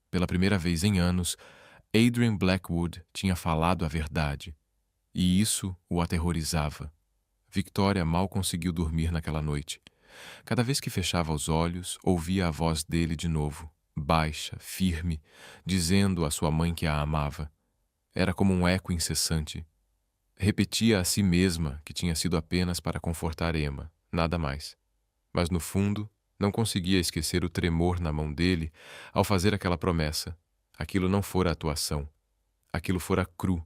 Speaker 1: Pela primeira vez em anos, Adrian Blackwood tinha falado a verdade. E isso o aterrorizava. Victoria mal conseguiu dormir naquela noite. Cada vez que fechava os olhos, ouvia a voz dele de novo, baixa, firme, dizendo à sua mãe que a amava. Era como um eco incessante. Repetia a si mesma que tinha sido apenas para confortar Emma, nada mais. Mas no fundo, não conseguia esquecer o tremor na mão dele ao fazer aquela promessa. Aquilo não fora atuação. Aquilo fora cru,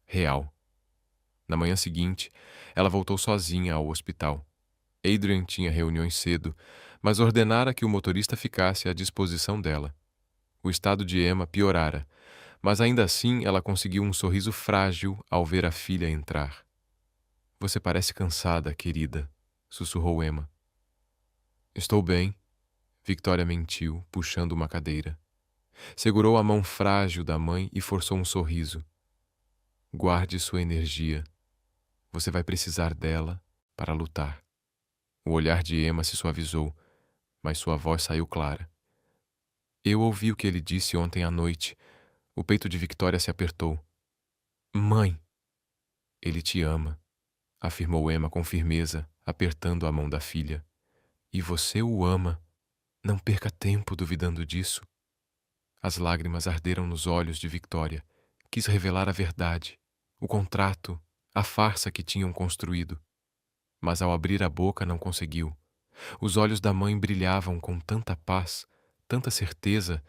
Speaker 1: real. Na manhã seguinte, ela voltou sozinha ao hospital. Adrian tinha reuniões cedo, mas ordenara que o motorista ficasse à disposição dela. O estado de Emma piorara, mas ainda assim ela conseguiu um sorriso frágil ao ver a filha entrar. "Você parece cansada, querida", sussurrou Emma. "Estou bem", Victoria mentiu, puxando uma cadeira. Segurou a mão frágil da mãe e forçou um sorriso. "Guarde sua energia. Você vai precisar dela para lutar." O olhar de Emma se suavizou, mas sua voz saiu clara. "Eu ouvi o que ele disse ontem à noite." O peito de Victoria se apertou. "Mãe!" "Ele te ama", afirmou Emma com firmeza, apertando a mão da filha. "E você o ama. Não perca tempo duvidando disso." As lágrimas arderam nos olhos de Victoria. Quis revelar a verdade, o contrato, a farsa que tinham construído. Mas ao abrir a boca não conseguiu. Os olhos da mãe brilhavam com tanta paz, tanta certeza,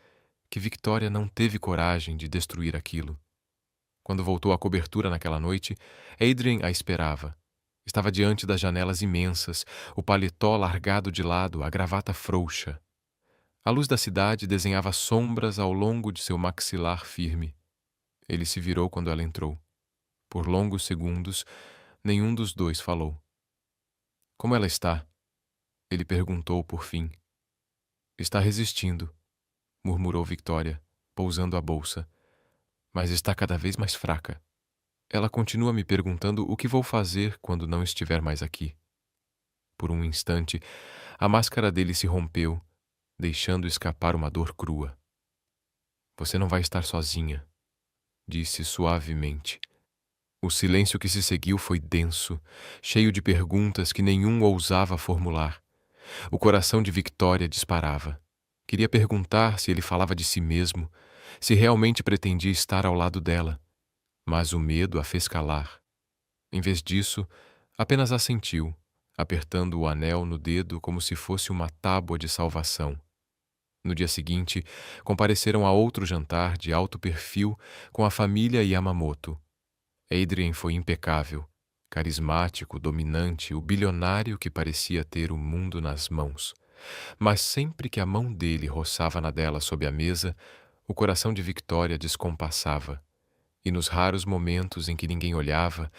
Speaker 1: que Victoria não teve coragem de destruir aquilo. Quando voltou à cobertura naquela noite, Adrian a esperava. Estava diante das janelas imensas, o paletó largado de lado, a gravata frouxa. A luz da cidade desenhava sombras ao longo de seu maxilar firme. Ele se virou quando ela entrou. Por longos segundos, nenhum dos dois falou. "Como ela está?" ele perguntou por fim. "Está resistindo", murmurou Victoria, pousando a bolsa. "Mas está cada vez mais fraca. Ela continua me perguntando o que vou fazer quando não estiver mais aqui." Por um instante, a máscara dele se rompeu, deixando escapar uma dor crua. "Você não vai estar sozinha", disse suavemente. O silêncio que se seguiu foi denso, cheio de perguntas que nenhum ousava formular. O coração de Victoria disparava. Queria perguntar se ele falava de si mesmo, se realmente pretendia estar ao lado dela. mas o medo a fez calar. Em vez disso, apenas assentiu, apertando o anel no dedo como se fosse uma tábua de salvação. No dia seguinte, compareceram a outro jantar de alto perfil com a família Yamamoto. Adrien foi impecável, carismático, dominante, o bilionário que parecia ter o mundo nas mãos. Mas sempre que a mão dele roçava na dela sob a mesa, o coração de Victoria descompassava. E nos raros momentos em que ninguém olhava,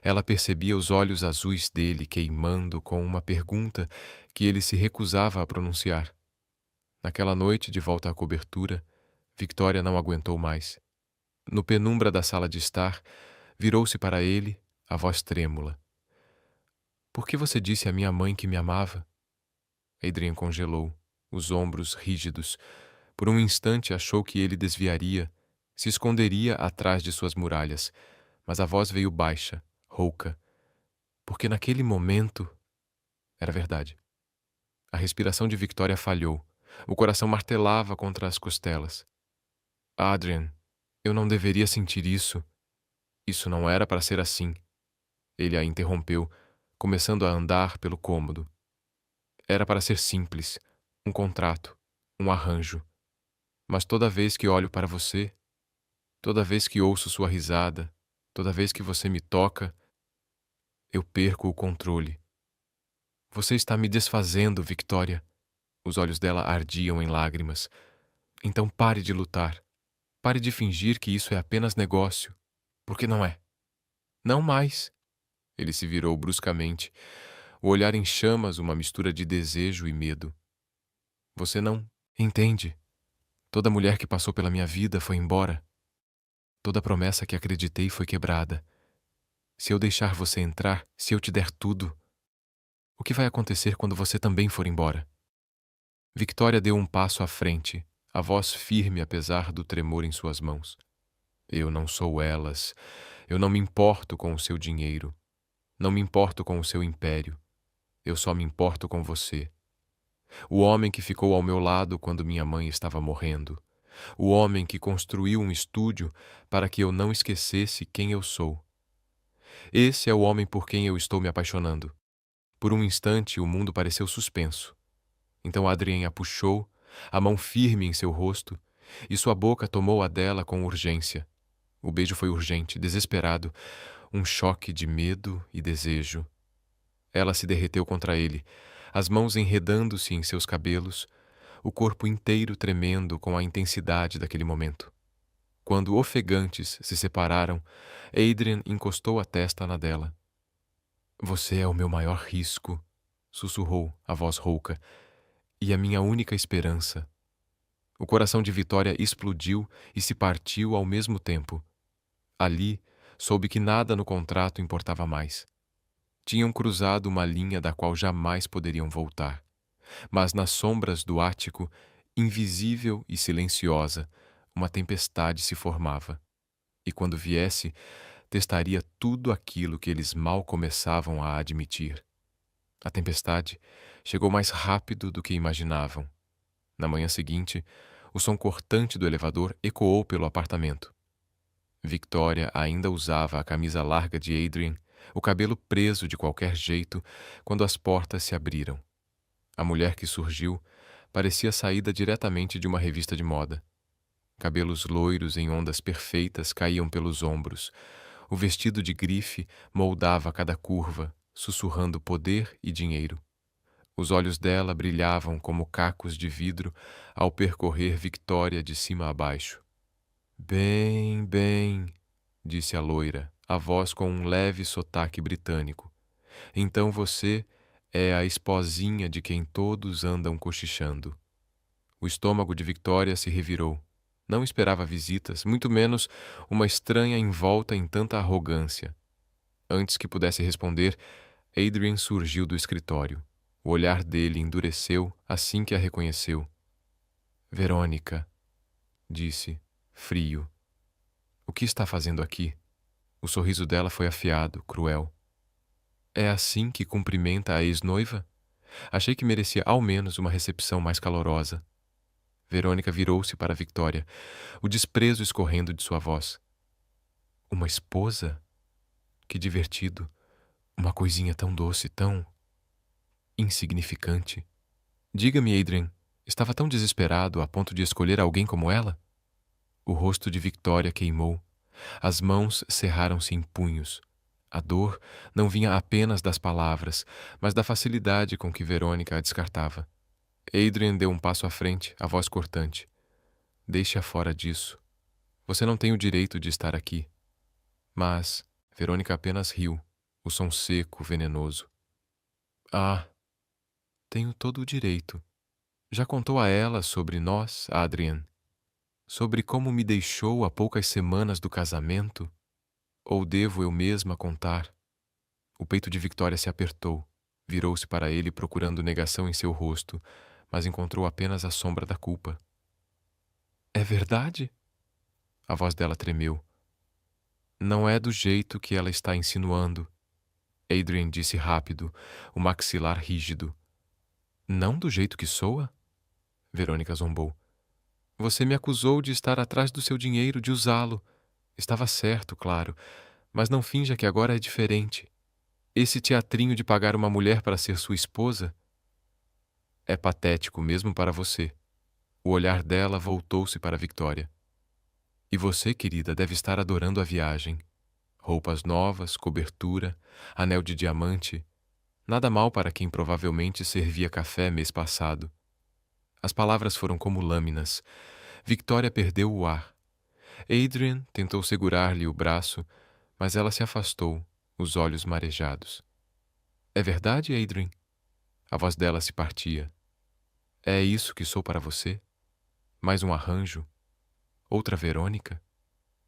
Speaker 1: ela percebia os olhos azuis dele queimando com uma pergunta que ele se recusava a pronunciar. Naquela noite, de volta à cobertura, Victoria não aguentou mais. No penumbra da sala de estar, virou-se para ele, a voz trêmula. "Por que você disse à minha mãe que me amava?" Adrien congelou, os ombros rígidos. Por um instante achou que ele desviaria, se esconderia atrás de suas muralhas, mas a voz veio baixa, rouca. Porque naquele momento era verdade. A respiração de Victoria falhou. O coração martelava contra as costelas. "Adrien, eu não deveria sentir isso. Isso não era para ser assim." Ele a interrompeu, começando a andar pelo cômodo. "Era para ser simples, um contrato, um arranjo. Mas toda vez que olho para você, toda vez que ouço sua risada, toda vez que você me toca, eu perco o controle. Você está me desfazendo, Victoria." Os olhos dela ardiam em lágrimas. "Então pare de lutar. Pare de fingir que isso é apenas negócio. Porque não é. Não mais." Ele se virou bruscamente, o olhar em chamas, uma mistura de desejo e medo. "Você não entende. Toda mulher que passou pela minha vida foi embora. Toda promessa que acreditei foi quebrada. Se eu deixar você entrar, se eu te der tudo, o que vai acontecer quando você também for embora?" Victoria deu um passo à frente, a voz firme apesar do tremor em suas mãos. "Eu não sou elas. Eu não me importo com o seu dinheiro. Não me importo com o seu império. Eu só me importo com você. O homem que ficou ao meu lado quando minha mãe estava morrendo. O homem que construiu um estúdio para que eu não esquecesse quem eu sou. Esse é o homem por quem eu estou me apaixonando." Por um instante, o mundo pareceu suspenso. Então Adrien a puxou, a mão firme em seu rosto, e sua boca tomou a dela com urgência. O beijo foi urgente, desesperado, um choque de medo e desejo. Ela se derreteu contra ele, as mãos enredando-se em seus cabelos, o corpo inteiro tremendo com a intensidade daquele momento. Quando ofegantes se separaram, Adrien encostou a testa na dela. "Você é o meu maior risco", sussurrou a voz rouca, "e a minha única esperança." O coração de Victoria explodiu e se partiu ao mesmo tempo. Ali, soube que nada no contrato importava mais. Tinham cruzado uma linha da qual jamais poderiam voltar. Mas nas sombras do ático, invisível e silenciosa, uma tempestade se formava. E quando viesse, testaria tudo aquilo que eles mal começavam a admitir. A tempestade chegou mais rápido do que imaginavam. Na manhã seguinte, o som cortante do elevador ecoou pelo apartamento. Victoria ainda usava a camisa larga de Adrien, o cabelo preso de qualquer jeito, quando as portas se abriram. A mulher que surgiu parecia saída diretamente de uma revista de moda. Cabelos loiros em ondas perfeitas caíam pelos ombros. O vestido de grife moldava cada curva, sussurrando poder e dinheiro. Os olhos dela brilhavam como cacos de vidro ao percorrer Victoria de cima a baixo. "Bem, bem", disse a loira, a voz com um leve sotaque britânico. "Então você é a esposinha de quem todos andam cochichando." O estômago de Victoria se revirou. Não esperava visitas, muito menos uma estranha envolta em tanta arrogância. Antes que pudesse responder, Adrien surgiu do escritório. O olhar dele endureceu assim que a reconheceu. "Verônica", disse, frio. "O que está fazendo aqui?" O sorriso dela foi afiado, cruel. "É assim que cumprimenta a ex-noiva? Achei que merecia ao menos uma recepção mais calorosa." Verônica virou-se para Victoria, o desprezo escorrendo de sua voz. Uma esposa? Que divertido. Uma coisinha tão doce, tão insignificante. Diga-me, Adrian, estava tão desesperado a ponto de escolher alguém como ela? O rosto de Victoria queimou. As mãos cerraram-se em punhos. A dor não vinha apenas das palavras, mas da facilidade com que Verônica a descartava. Adrian deu um passo à frente, a voz cortante. Deixe-a fora disso. Você não tem o direito de estar aqui. Mas Verônica apenas riu, o som seco, venenoso. Ah, tenho todo o direito. Já contou a ela sobre nós, Adrian? Sobre como me deixou há poucas semanas do casamento? Ou devo eu mesma contar? O peito de Victoria se apertou. Virou-se para ele procurando negação em seu rosto, mas encontrou apenas a sombra da culpa. É verdade? A voz dela tremeu. Não é do jeito que ela está insinuando. Adrian disse rápido, o maxilar rígido. Não do jeito que soa? Verônica zombou. Você me acusou de estar atrás do seu dinheiro, de usá-lo. Estava certo, claro, mas não finja que agora é diferente. Esse teatrinho de pagar uma mulher para ser sua esposa é patético mesmo para você. O olhar dela voltou-se para Victoria. E você, querida, deve estar adorando a viagem. Roupas novas, cobertura, anel de diamante. Nada mal para quem provavelmente servia café mês passado. As palavras foram como lâminas. Victoria perdeu o ar. Adrian tentou segurar-lhe o braço, mas ela se afastou, os olhos marejados. É verdade, Adrian? A voz dela se partia. É isso que sou para você? Mais um arranjo? Outra Verônica?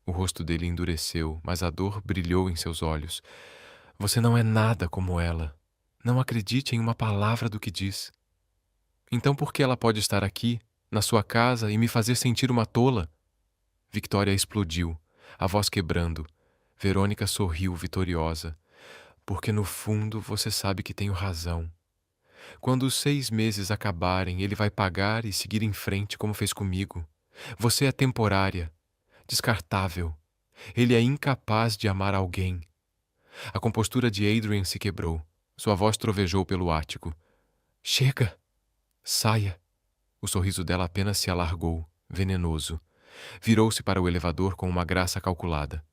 Speaker 1: O rosto dele endureceu, mas a dor brilhou em seus olhos. Você não é nada como ela. Não acredite em uma palavra do que diz. Então por que ela pode estar aqui, na sua casa, e me fazer sentir uma tola? Victoria explodiu, a voz quebrando. Verônica sorriu vitoriosa. Porque no fundo você sabe que tenho razão. Quando os 6 meses acabarem, ele vai pagar e seguir em frente como fez comigo. Você é temporária, descartável. Ele é incapaz de amar alguém. A compostura de Adrian se quebrou. Sua voz trovejou pelo ático. Chega! Saia! O sorriso dela apenas se alargou, venenoso. Virou-se para o elevador com uma graça calculada.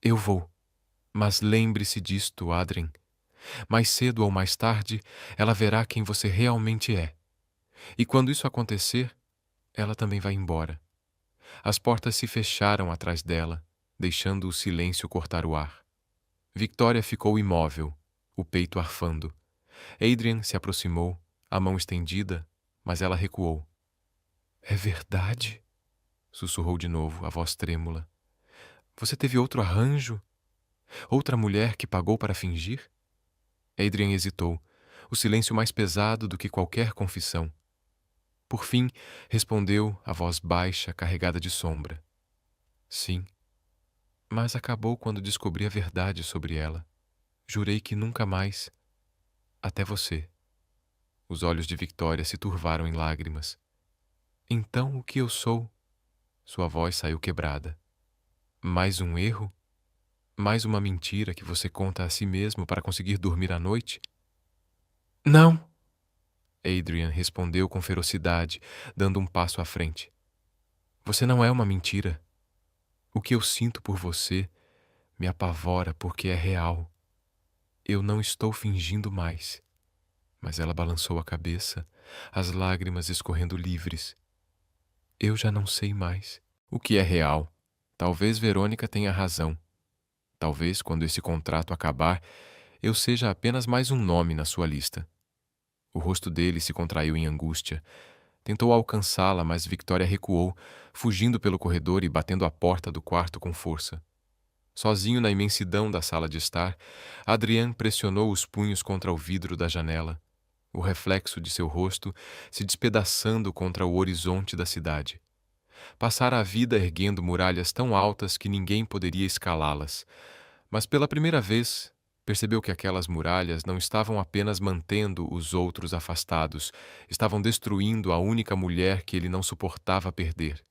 Speaker 1: Eu vou. Mas lembre-se disto, Adrien. Mais cedo ou mais tarde, ela verá quem você realmente é. E quando isso acontecer, ela também vai embora. As portas se fecharam atrás dela, deixando o silêncio cortar o ar. Victoria ficou imóvel, o peito arfando. Adrian se aproximou, a mão estendida, mas ela recuou. É verdade? Sussurrou de novo, a voz trêmula. Você teve outro arranjo? Outra mulher que pagou para fingir? Adrian hesitou, o silêncio mais pesado do que qualquer confissão. Por fim, respondeu, a voz baixa, carregada de sombra. Sim, mas acabou quando descobri a verdade sobre ela. Jurei que nunca mais. Até você. Os olhos de Victoria se turvaram em lágrimas. Então o que eu sou? Sua voz saiu quebrada. Mais um erro? Mais uma mentira que você conta a si mesmo para conseguir dormir à noite? Não! Adrian respondeu com ferocidade, dando um passo à frente. Você não é uma mentira. O que eu sinto por você me apavora porque é real. Eu não estou fingindo mais. Mas ela balançou a cabeça, as lágrimas escorrendo livres. Eu já não sei mais. O que é real? Talvez Verônica tenha razão. Talvez, quando esse contrato acabar, eu seja apenas mais um nome na sua lista. O rosto dele se contraiu em angústia. Tentou alcançá-la, mas Victoria recuou, fugindo pelo corredor e batendo a porta do quarto com força. Sozinho na imensidão da sala de estar, Adrien pressionou os punhos contra o vidro da janela, o reflexo de seu rosto se despedaçando contra o horizonte da cidade. Passara a vida erguendo muralhas tão altas que ninguém poderia escalá-las, mas pela primeira vez percebeu que aquelas muralhas não estavam apenas mantendo os outros afastados, estavam destruindo a única mulher que ele não suportava perder.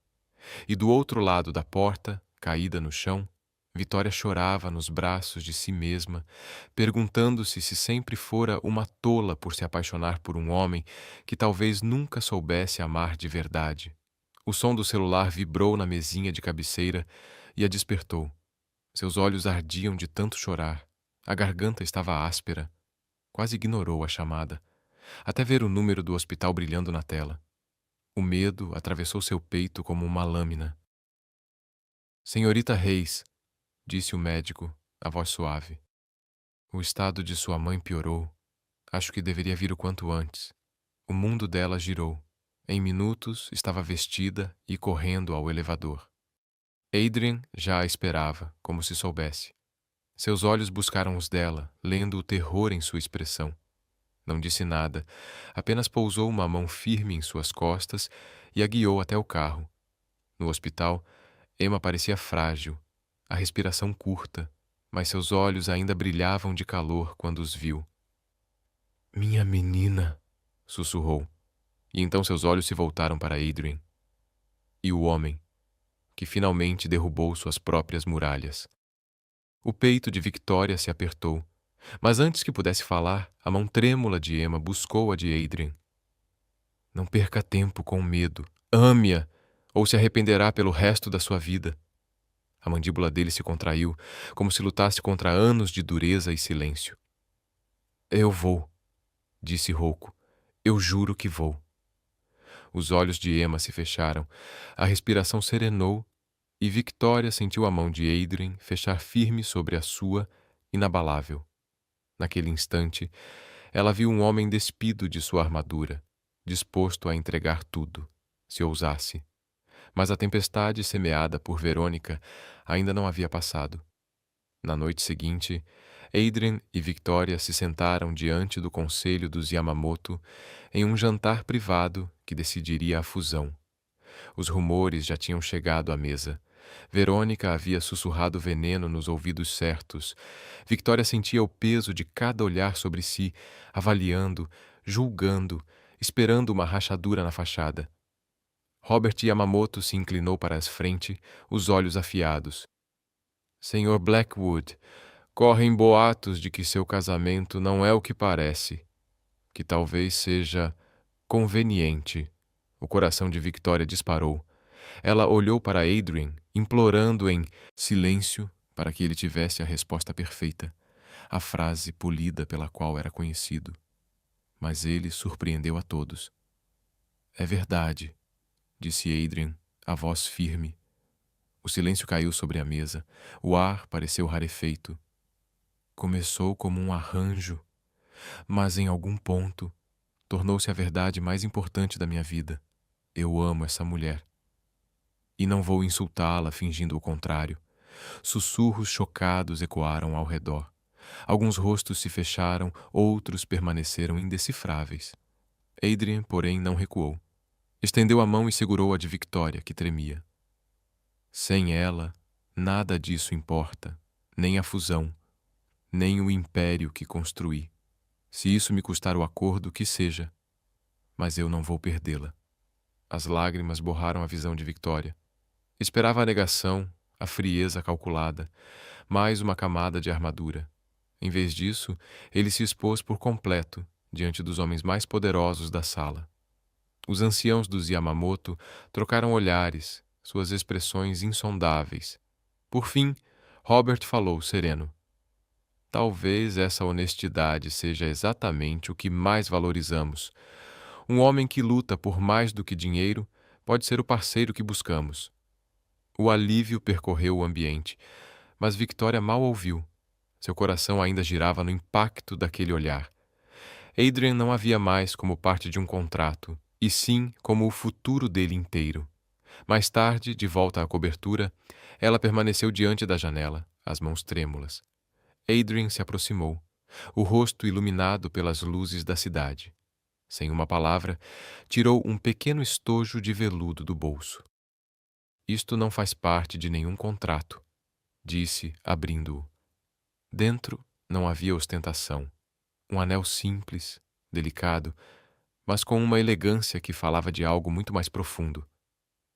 Speaker 1: E do outro lado da porta, caída no chão, Vitória chorava nos braços de si mesma, perguntando-se se sempre fora uma tola por se apaixonar por um homem que talvez nunca soubesse amar de verdade. O som do celular vibrou na mesinha de cabeceira e a despertou. Seus olhos ardiam de tanto chorar. A garganta estava áspera. Quase ignorou a chamada, até ver o número do hospital brilhando na tela. O medo atravessou seu peito como uma lâmina. Senhorita Reis, disse o médico, a voz suave. O estado de sua mãe piorou. Acho que deveria vir o quanto antes. O mundo dela girou. Em minutos estava vestida e correndo ao elevador. Adrian já a esperava, como se soubesse. Seus olhos buscaram os dela, lendo o terror em sua expressão. Não disse nada, apenas pousou uma mão firme em suas costas e a guiou até o carro. No hospital, Emma parecia frágil, a respiração curta, mas seus olhos ainda brilhavam de calor quando os viu. Minha menina, sussurrou, e então seus olhos se voltaram para Adrian. E o homem, que finalmente derrubou suas próprias muralhas. O peito de Victoria se apertou, mas antes que pudesse falar, a mão trêmula de Emma buscou a de Adrian. Não perca tempo com medo. Ame-a, ou se arrependerá pelo resto da sua vida. A mandíbula dele se contraiu, como se lutasse contra anos de dureza e silêncio. Eu vou, disse rouco. Eu juro que vou. Os olhos de Emma se fecharam, a respiração serenou e Victoria sentiu a mão de Adrian fechar firme sobre a sua, inabalável. Naquele instante, ela viu um homem despido de sua armadura, disposto a entregar tudo, se ousasse. Mas a tempestade semeada por Verônica ainda não havia passado. Na noite seguinte, Adrian e Victoria se sentaram diante do conselho dos Yamamoto em um jantar privado que decidiria a fusão. Os rumores já tinham chegado à mesa. Verônica havia sussurrado veneno nos ouvidos certos. Victoria sentia o peso de cada olhar sobre si, avaliando, julgando, esperando uma rachadura na fachada. Robert Yamamoto se inclinou para a frente, os olhos afiados. Senhor Blackwood, correm boatos de que seu casamento não é o que parece, que talvez seja conveniente. O coração de Victoria disparou. Ela olhou para Adrian, implorando em silêncio para que ele tivesse a resposta perfeita, a frase polida pela qual era conhecido. Mas ele surpreendeu a todos. É verdade, disse Adrian, a voz firme. O silêncio caiu sobre a mesa. O ar pareceu rarefeito. Começou como um arranjo, mas em algum ponto tornou-se a verdade mais importante da minha vida. Eu amo essa mulher. E não vou insultá-la fingindo o contrário. Sussurros chocados ecoaram ao redor. Alguns rostos se fecharam, outros permaneceram indecifráveis. Adrian, porém, não recuou. Estendeu a mão e segurou a de Victoria, que tremia. Sem ela, nada disso importa, nem a fusão, nem o império que construí. Se isso me custar o acordo, que seja. Mas eu não vou perdê-la. As lágrimas borraram a visão de Victoria. Esperava a negação, a frieza calculada, mais uma camada de armadura. Em vez disso, ele se expôs por completo diante dos homens mais poderosos da sala. Os anciãos dos Yamamoto trocaram olhares, suas expressões insondáveis. Por fim, Robert falou sereno. Talvez essa honestidade seja exatamente o que mais valorizamos. Um homem que luta por mais do que dinheiro pode ser o parceiro que buscamos. O alívio percorreu o ambiente, mas Victoria mal ouviu. Seu coração ainda girava no impacto daquele olhar. Adrian não a via mais como parte de um contrato, e sim como o futuro dele inteiro. Mais tarde, de volta à cobertura, ela permaneceu diante da janela, as mãos trêmulas. Adrian se aproximou, o rosto iluminado pelas luzes da cidade. Sem uma palavra, tirou um pequeno estojo de veludo do bolso. Isto não faz parte de nenhum contrato, disse, abrindo-o. Dentro não havia ostentação. Um anel simples, delicado, mas com uma elegância que falava de algo muito mais profundo.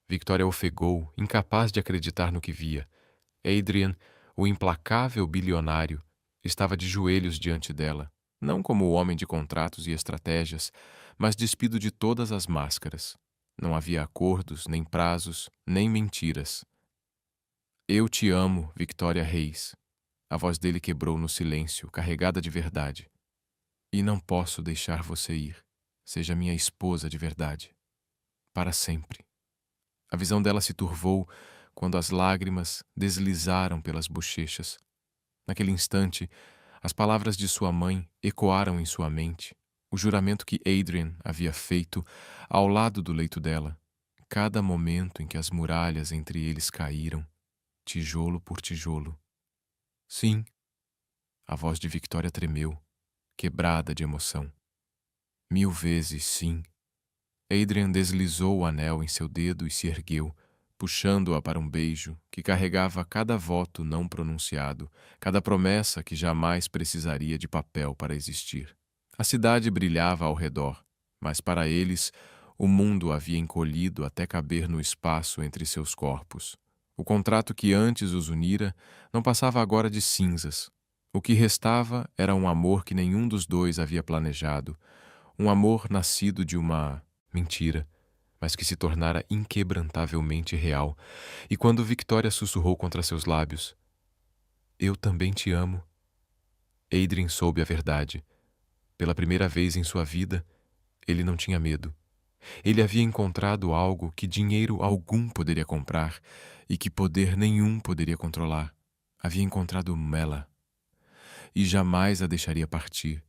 Speaker 1: Victoria ofegou, incapaz de acreditar no que via. Adrian, O implacável bilionário estava de joelhos diante dela, não como o homem de contratos e estratégias, mas despido de todas as máscaras. Não havia acordos, nem prazos, nem mentiras. Eu te amo, Victoria Reis. A voz dele quebrou no silêncio, carregada de verdade. E não posso deixar você ir. Seja minha esposa de verdade. Para sempre. A visão dela se turvou quando as lágrimas deslizaram pelas bochechas. Naquele instante, as palavras de sua mãe ecoaram em sua mente, o juramento que Adrian havia feito ao lado do leito dela. Cada momento em que as muralhas entre eles caíram, tijolo por tijolo. Sim, a voz de Victoria tremeu, quebrada de emoção. 1000 vezes sim. Adrian deslizou o anel em seu dedo e se ergueu, puxando-a para um beijo que carregava cada voto não pronunciado, cada promessa que jamais precisaria de papel para existir. A cidade brilhava ao redor, mas para eles o mundo havia encolhido até caber no espaço entre seus corpos. O contrato que antes os unira não passava agora de cinzas. O que restava era um amor que nenhum dos dois havia planejado, um amor nascido de uma mentira, mas que se tornara inquebrantavelmente real. E quando Victoria sussurrou contra seus lábios, "Eu também te amo", Adrien soube a verdade. Pela primeira vez em sua vida, ele não tinha medo. Ele havia encontrado algo que dinheiro algum poderia comprar e que poder nenhum poderia controlar. Havia encontrado Mela. E jamais a deixaria partir,